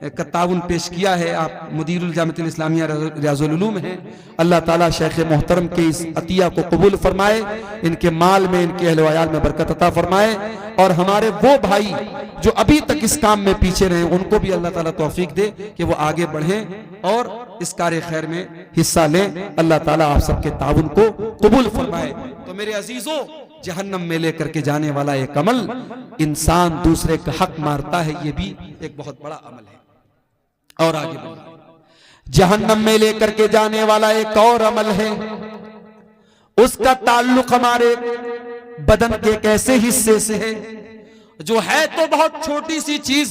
का ताउन पेश किया है। आप मुदीरुल जामिअतुल इस्लामिया रियाजुल उलूम हैं। अल्लाह ताला शेख मोहतरम के इस अतिया को कबूल फरमाए, इनके माल में इनके अहल वयाल में बरकत अता फरमाए और हमारे वो भाई जो अभी तक इस काम में पीछे रहे उनको भी अल्लाह ताला तौफीक दे कि वो आगे बढ़ें और इस कार्य खैर में हिस्सा लें। अल्लाह ताला आप सबके ताउन को कबूल फरमाए। तो मेरे अजीजों, जहन्नम में लेकर के जाने वाला एक अमल, इंसान दूसरे का हक मारता है, ये भी एक बहुत बड़ा अमल है। और आगे बढ़िए, जहन्नम में लेकर के जाने वाला एक और अमल है, उसका ताल्लुक हमारे बदन के एक ऐसे हिस्से से है जो है तो बहुत छोटी सी चीज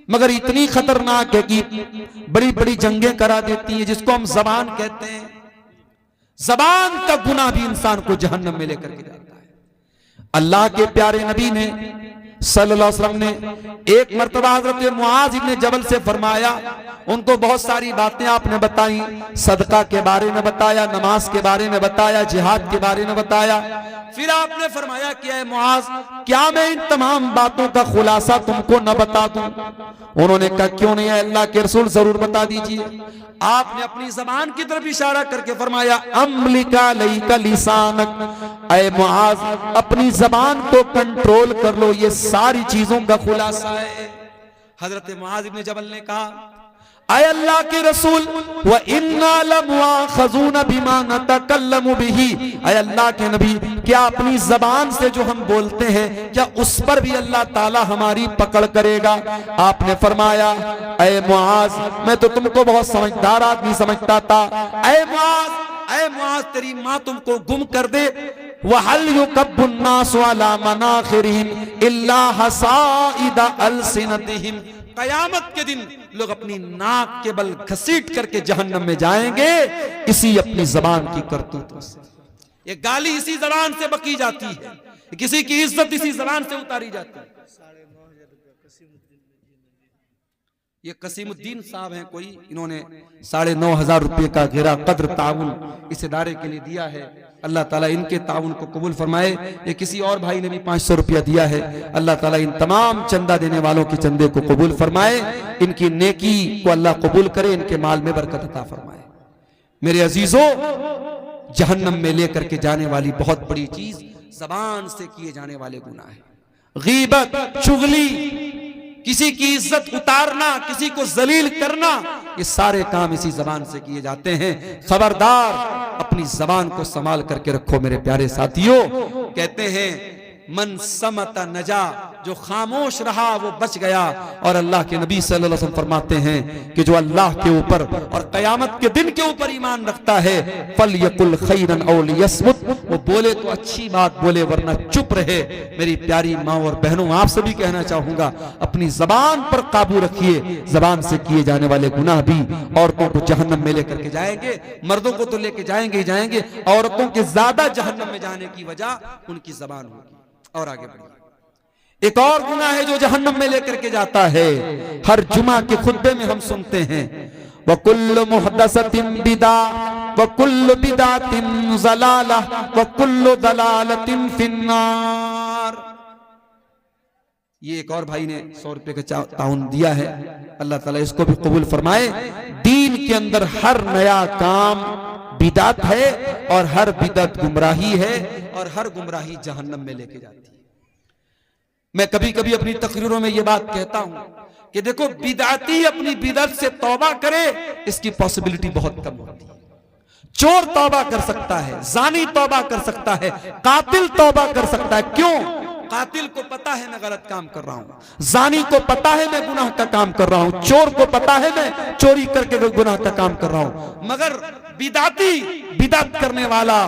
मगर इतनी खतरनाक है कि बड़ी बड़ी जंगें करा देती है, जिसको हम जबान कहते हैं। जबान का गुनाह भी इंसान को जहन्नम में लेकर के जाता है। अल्लाह के प्यारे नबी ने सल्लल्लाहु अलैहि वसल्लम ने एक मर्तबा हजरत मुआज इब्न जबल से फरमाया, उनको बहुत सारी बातें आपने बताई, सदका के बारे में बताया, नमाज के बारे में बताया, जिहाद के बारे में बताया। फिर आपने फरमाया कि ऐ मुआज, क्या मैं इन तमाम बातों का खुलासा तुमको न बता दूं? उन्होंने कहा क्यों नहीं, अल्लाह के रसूल जरूर बता दीजिए। आपने अपनी जबान की तरफ इशारा करके फरमाया अम्लिका लईका लिसानक, ऐ मुआज अपनी जबान को कंट्रोल कर लो, ये सारी चीजों का खुलासा है। हजरत मुआज इब्न जबल ने कहा ऐ अल्लाह के रसूल, व इन्ना लमुआखज़ून बिमा नतकल्लमु बिही, ऐ अल्लाह के नबी, क्या अपनी जबान से जो हम बोलते हैं क्या उस पर भी अल्लाह ताला हमारी पकड़ करेगा? आपने फरमाया ऐ मुआज, मैं तो तुमको बहुत समझदार आदमी समझता था। ऐ मुआज तेरी माँ तुमको गुम कर दे। वहल युकब्बुन नासु अला मनाखिरिहिम इल्ला हसाइदा अलसिनतिहिम, कयामत के दिन लोग अपनी नाक के बल घसीट करके जहन्नम में जाएंगे इसी अपनी जबान की करतूतों से। ये गाली इसी जबान से बकी जाती है, किसी की इज्जत इसी जबान से उतारी जाती है। ये कसीमुद्दीन साहब हैं कोई, इन्होंने 9,500 रुपये का घेरा कद्र ताउन इस इदारे के लिए दिया है। अल्लाह ताला इनके ताउन को कबूल फरमाए। ये किसी और भाई ने भी 500 रुपया दिया है। अल्लाह ताला इन तमाम चंदा देने वालों के चंदे को कबूल फरमाए, इनकी नेकी को अल्लाह कबूल करे, इनके माल में बरकत अता फरमाए। मेरे अजीजों, जहन्नम में लेकर के जाने वाली बहुत बड़ी चीज जबान से किए जाने वाले गुनाह है। गीबत, चुगली, किसी की इज्जत उतारना, किसी को जलील करना, ये सारे काम इसी जबान से किए जाते हैं। खबरदार, अपनी जबान को संभाल करके रखो मेरे प्यारे साथियों। कहते हैं मन समता नजा, जो खामोश रहा वो बच गया। और अल्लाह के नबी सल्लल्लाहु अलैहि वसल्लम फरमाते हैं कि जो अल्लाह के ऊपर और कयामत के दिन के ऊपर ईमान रखता है, फल यकुल खैरन औ लियस्मुत, वो बोले तो अच्छी बात बोले वरना चुप रहे। मेरी प्यारी माँ और बहनों, आपसे भी कहना चाहूंगा, अपनी जबान पर काबू रखिए। जबान से किए जाने वाले गुनाह भी औरतों को जहन्नम में लेकर के जाएंगे। मर्दों को तो लेके जाएंगे ही जाएंगे, औरतों के ज्यादा जहन्नम में जाने की वजह उनकी जबान होगी। और आगे बढ़िए, एक और गुनाह है जो जहन्नम में लेकर के जाता है। हर जुमा के खुतबे में हम सुनते हैं वकुल्लु मुहद्दसतिन बिदा वकुल्लु बिदातिन ज़लाला वकुल्लु दलालतिन फिन्नार। ये एक और भाई ने 100 रुपए का ताउन दिया है, अल्लाह ताला इसको भी कबूल फरमाए। दीन के अंदर हर नया काम बिदात है और हर बिदात गुमराही है और हर गुमराही जहन्नम में लेके जाती है। मैं कभी कभी अपनी तकरीरों में ये बात कहता हूं कि देखो, बिदाती अपनी बिदअत से तौबा करे, इसकी पॉसिबिलिटी बहुत कम होती है। चोर तौबा कर सकता है, जानी तौबा कर सकता है, कातिल तौबा कर सकता है। क्यों? कातिल को पता है मैं गलत काम कर रहा हूं, जानी को पता है मैं गुनाह का काम कर रहा हूं, चोर को पता है मैं चोरी करके गुनाह का काम कर रहा हूं। मगर बिदाती, बिदअत करने वाला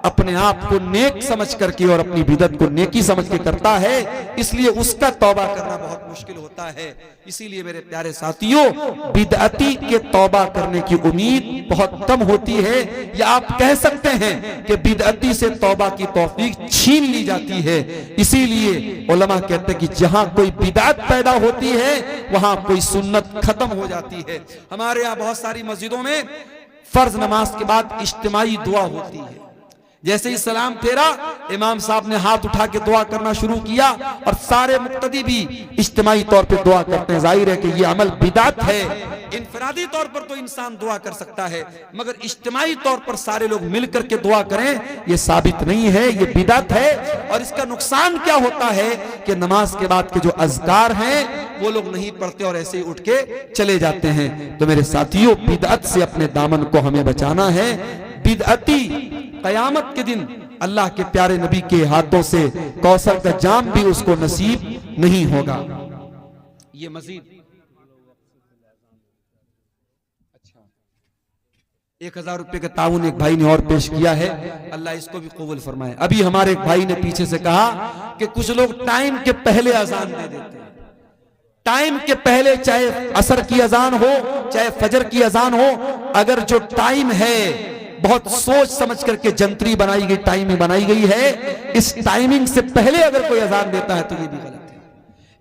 अपने आप को नेक समझ करके और अपनी बिदअत को नेकी समझ के करता है, इसलिए उसका तौबा करना बहुत मुश्किल होता है। इसीलिए मेरे प्यारे साथियों, बिदअती के तौबा करने की उम्मीद बहुत कम होती है, या आप कह सकते हैं कि बिदअती से तौबा की तौफीक छीन ली जाती है। इसीलिए उलमा कहते हैं कि जहां कोई बिदअत पैदा होती है वहां कोई सुन्नत खत्म हो जाती है। हमारे यहाँ बहुत सारी मस्जिदों में फर्ज नमाज के बाद इज्तिमाई दुआ होती है। जैसे ही सलाम फेरा, इमाम साहब ने हाथ उठा के दुआ करना शुरू किया और सारे मुक्तदी भी इज्तिमाई तौर पे दुआ करते हैं। जाहिर है कि ये अमल बिदात है। इनफरादी तौर पर तो इंसान दुआ कर सकता है, मगर इज्तिमाई तौर पर सारे लोग मिलकर के दुआ करें, ये साबित नहीं है, ये बिदात है। और इसका नुकसान क्या होता है कि नमाज के बाद के जो अज़कार हैं वो लोग नहीं पढ़ते और ऐसे ही उठ के चले जाते हैं। तो मेरे साथियों, बिदअत से अपने दामन को हमें बचाना है। बिदअती कयामत के दिन अल्लाह के प्यारे नबी के हाथों से कौसर का जाम भी उसको नसीब नहीं होगा। ये मजीद 1000 रुपए का ताउन एक भाई ने और पेश किया है, अल्लाह इसको भी कबूल फरमाए। अभी हमारे एक भाई ने पीछे से कहा कि कुछ लोग टाइम के पहले अजान दे देते हैं। टाइम के पहले, चाहे असर की अजान हो चाहे फजर की अजान हो, अगर जो टाइम है बहुत सोच समझ करके जंतरी बनाई गई, टाइमिंग बनाई गई है, इस टाइमिंग से पहले अगर कोई अजान देता है तो ये भी गलत है।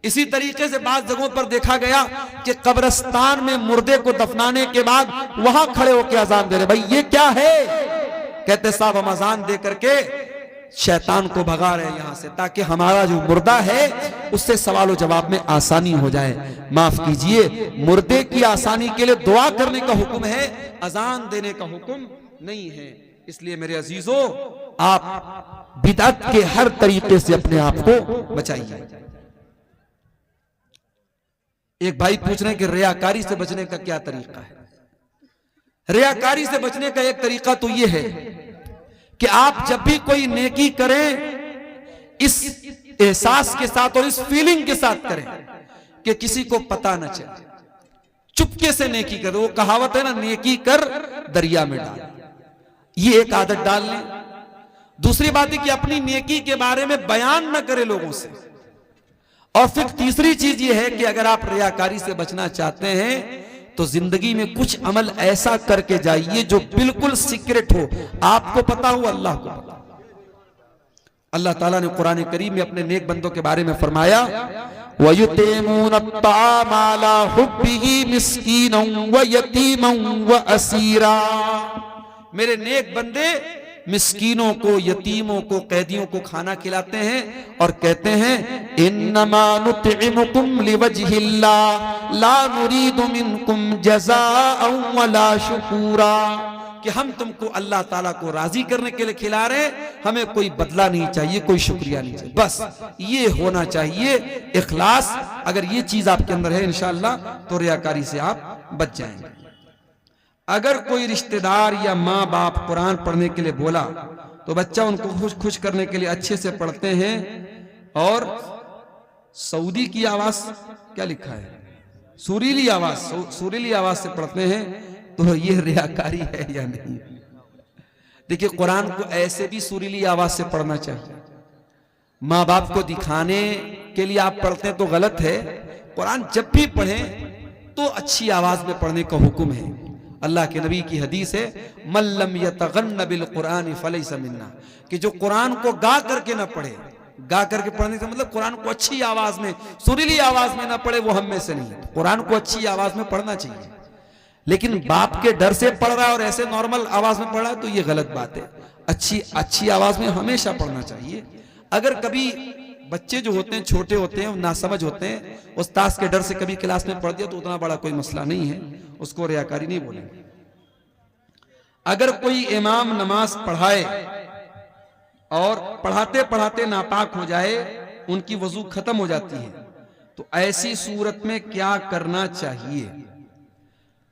इसी तरीके से बात जगहों पर देखा गया कि कब्रिस्तान में मुर्दे को दफनाने के बाद वहां खड़े होकर अजान दे रहे। भाई ये क्या है? कहते साहब हम अजान दे करके शैतान को भगा रहे हैं यहां से, ताकि हमारा जो मुर्दा है उससे सवाल जवाब में आसानी हो जाए। माफ कीजिए, मुर्दे की आसानी के लिए दुआ करने का हुक्म है, अजान देने का हुक्म नहीं है। इसलिए मेरे अजीजों, आप बिदअत के हर तरीके से अपने आप को बचाइए। एक भाई पूछ रहे हैं कि रियाकारी से बचने का क्या तरीका है। रियाकारी से बचने का एक तरीका तो यह है कि आप जब भी कोई नेकी करें, इस एहसास के साथ और इस फीलिंग के साथ करें कि किसी को पता न चले, चुपके से नेकी करें। वो कहावत है ना, नेकी कर दरिया में डाल, ये एक आदत डाल लें। दूसरी बात है कि अपनी नेकी के बारे में बयान न करें लोगों से। और फिर तीसरी चीज ये है कि अगर आप रियाकारी से बचना चाहते हैं तो जिंदगी में कुछ अमल ऐसा करके जाइए जो बिल्कुल सीक्रेट हो, आपको पता हो, अल्लाह को पता। अल्लाह ताला ने कुरान करीम में अपने नेक बंदों के बारे में फरमाया, वयुतीमून अत्ताम अला हुब्बिही मिस्कीनन व यतीमन व असीरा। मेरे नेक बंदे मिस्कीनों को, यतीमों को, कैदियों को खाना खिलाते हैं और कहते हैं इन्नमा नुतइमुकुम लिवजहिल्लाह ला नुरीदु मिनकुम जज़ाअन वला शुकूरा, कि हम तुमको अल्लाह ताला को राजी करने के लिए खिला रहे हैं, हमें कोई बदला नहीं चाहिए, कोई शुक्रिया नहीं चाहिए, बस ये होना चाहिए इखलास। अगर ये चीज आपके अंदर है इंशाअल्लाह तो रियाकारी से आप बच जाएंगे। अगर कोई रिश्तेदार या माँ बाप कुरान पढ़ने के लिए बोला तो बच्चा उनको खुश करने के लिए अच्छे से पढ़ते हैं। और सऊदी की आवाज क्या लिखा है, सुरीली आवाज, सुरीली आवाज से पढ़ते हैं, तो ये रियाकारी है या नहीं? देखिए, कुरान को ऐसे भी सुरीली आवाज से पढ़ना चाहिए। माँ बाप को दिखाने के लिए आप पढ़ते हैं तो गलत है। कुरान जब भी पढ़ें तो अच्छी आवाज में पढ़ने का हुक्म है। अल्लाह के नबी की हदीस है, मल्लम यतगन्न बिल कुरान फलैसा मिन्ना, कि जो कुरान को गा करके ना पढ़े, गा करके पढ़ने से मतलब कुरान को अच्छी आवाज में, सुरीली आवाज में ना पढ़े, वो हम में से नहीं है। कुरान को अच्छी आवाज में पढ़ना चाहिए, लेकिन बाप के डर से पढ़ रहा है और ऐसे नॉर्मल आवाज में पढ़ रहा है तो ये गलत बात है। अच्छी आवाज में हमेशा पढ़ना चाहिए। अगर कभी बच्चे जो होते हैं, छोटे होते हैं, नासमझ होते हैं, उस्ताद के डर से कभी क्लास में पढ़ दिया तो उतना बड़ा कोई मसला नहीं है, उसको रियाकारी नहीं बोलेंगे। अगर कोई इमाम नमाज पढ़ाए और पढ़ाते पढ़ाते नापाक हो जाए, उनकी वजू खत्म हो जाती है, तो ऐसी सूरत में क्या करना चाहिए?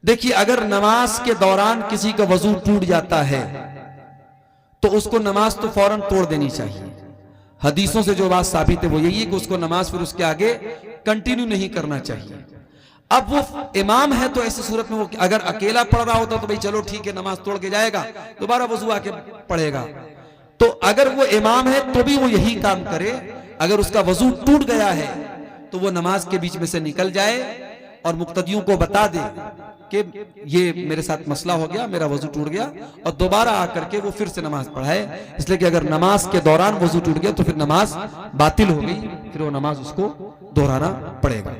देखिए, अगर नमाज के दौरान किसी का वजू टूट जाता है तो उसको नमाज तो फौरन तोड़ देनी चाहिए। हदीसों से जो बात साबित है वो यही है कि उसको नमाज फिर उसके आगे कंटिन्यू नहीं करना चाहिए। अब वो इमाम है तो ऐसी सूरत में वो अगर अकेला पढ़ रहा होता तो भाई चलो ठीक है, नमाज तोड़ के जाएगा, दोबारा वजू आके पढ़ेगा। तो अगर वो इमाम है तो भी वो यही काम करे। अगर उसका वजू टूट गया है तो वो नमाज के बीच में से निकल जाए और मुक्तदियों को बता दे कि ये मेरे साथ मसला हो गया, मेरा वजू टूट गया, और दोबारा आकर के वो फिर से नमाज पढ़ाए। इसलिए कि अगर नमाज के दौरान वजू टूट गया तो फिर नमाज बातिल हो गई, फिर वो नमाज उसको दोहराना पड़ेगा।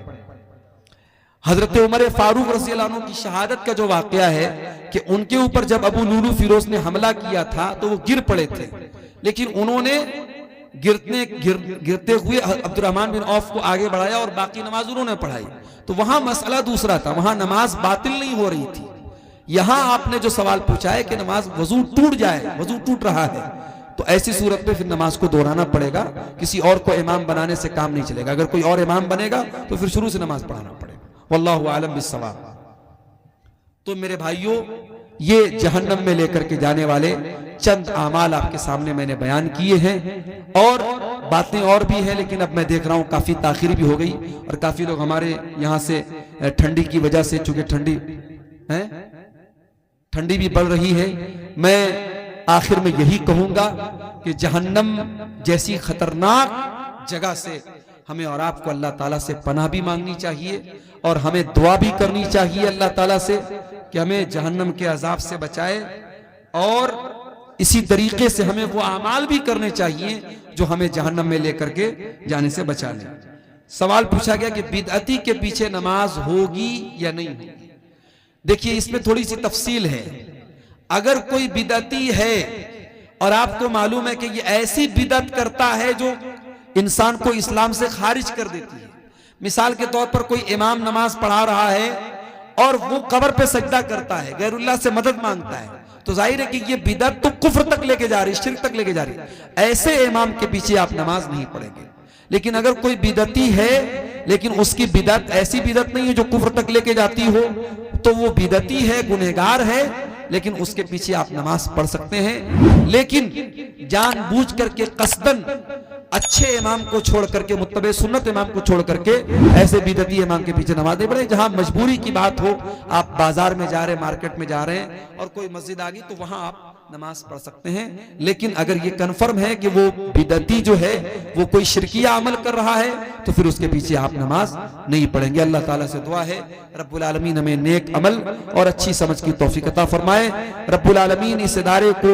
हजरत उमर फारूक रज़ी अल्लाह अन्हु की शहादत का जो वाकया है कि उनके ऊपर जब अबू लुलू फिरोज ने हमला किया था तो वो गिर पड़े थे, लेकिन उन्होंने गिरते हुए अब्दुर्रहमान बिन औफ को आगे बढ़ाया और बाकी नमाज उन्होंने पढ़ाई। तो वहां मसला दूसरा था, वहां नमाज बातिल नहीं हो रही थी। यहां आपने जो सवाल पूछा है कि नमाज वजू टूट जाए, वजू टूट रहा है, तो ऐसी सूरत में फिर नमाज को दोहराना पड़ेगा। किसी और को इमाम बनाने से काम नहीं चलेगा। अगर कोई और इमाम बनेगा तो फिर शुरू से नमाज पढ़ाना पड़ेगा। वल्लाहु आलम बिस्सवाब। तो मेरे भाइयों, ये जहन्नम में लेकर के जाने वाले चंद आमाल आपके सामने मैंने बयान किए हैं, और बातें और भी हैं, लेकिन अब मैं देख रहा हूं काफी ताखिर भी हो गई और काफी लोग हमारे यहां से ठंडी की वजह से, चूंकि ठंडी भी बढ़ रही है, मैं आखिर में यही कहूंगा कि जहन्नम जैसी खतरनाक जगह से हमें और आपको अल्लाह ताला से पनाह भी मांगनी चाहिए और हमें दुआ भी करनी चाहिए अल्लाह ताला से कि हमें जहन्नम के अजाब से बचाए, और इसी तरीके से हमें वो अमाल भी करने चाहिए जो हमें जहन्नम में लेकर के जाने से बचा ले। सवाल पूछा गया कि बिदअती के पीछे नमाज होगी या नहीं होगी। देखिए, इसमें थोड़ी सी तफसील है। अगर कोई बिदअती है और आपको मालूम है कि ये ऐसी बिदअत करता है जो इंसान को इस्लाम से खारिज कर देती है, मिसाल के तौर पर कोई इमाम नमाज पढ़ा रहा है और वो कब्र पे सजदा करता है, गैरुल्लाह से मदद मांगता है, तो जाहिर है कि ये बिदअत तो कुफ्र तक लेके जा रही है, शिर्क तक लेके जा रही है। ऐसे इमाम के पीछे आप नमाज नहीं पढ़ेंगे। लेकिन अगर कोई बिदअती है लेकिन उसकी बिदअत ऐसी बिदअत नहीं है जो कुफ्र तक लेके जाती हो, तो वो बिदअती है, गुनहगार है, लेकिन उसके पीछे आप नमाज पढ़ सकते हैं। लेकिन जानबूझ करके कसदन अच्छे इमाम को छोड़ करके, मुत्तबे सुन्नत इमाम को छोड़ करके ऐसे बिदअती इमाम के पीछे नमाज नहीं पढ़े। जहां मजबूरी की बात हो, आप बाजार में जा रहे हैं, मार्केट में जा रहे हैं और कोई मस्जिद आ गई, तो वहां आप नमाज पढ़ सकते हैं। लेकिन अगर ये कन्फर्म है कि वो बिदअती जो है वो कोई शिरकिया अमल कर रहा है, तो फिर उसके पीछे आप नमाज नहीं पढ़ेंगे। अल्लाह ताला से दुआ है रब्बुल आलमीन हमें नेक अमल और अच्छी समझ की तौफीक अता फरमाए। रब्बुल आलमीन इस इदारे को,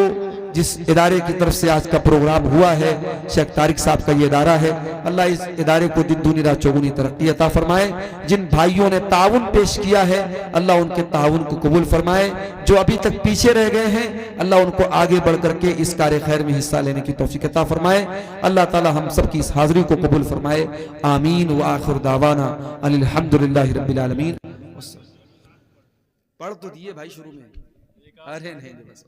जिस इदारे की तरफ से आज का प्रोग्राम हुआ है, शेख तारिक साहब का ये इदारा है, अल्लाह इस इदारे को दिन दूनी रात चौगुनी तरक्की अता फरमाए। जिन भाइयों ने ताउन पेश किया है, अल्लाह उनके ताउन को कबूल फरमाए। जो अभी तक पीछे रह गए हैं, अल्लाह उनको आगे बढ़ करके इस कार्य खैर में हिस्सा लेने की तौफीक अता फरमाए। अल्लाह ताला हम सब की इस हाजिरी को कबूल फरमाए। आमीन व आखिर दावाना अनिल हम्दुलिल्लाहि रब्बिल आलमीन। पढ़ तो दिए भाई शुरू में, अरे नहीं बस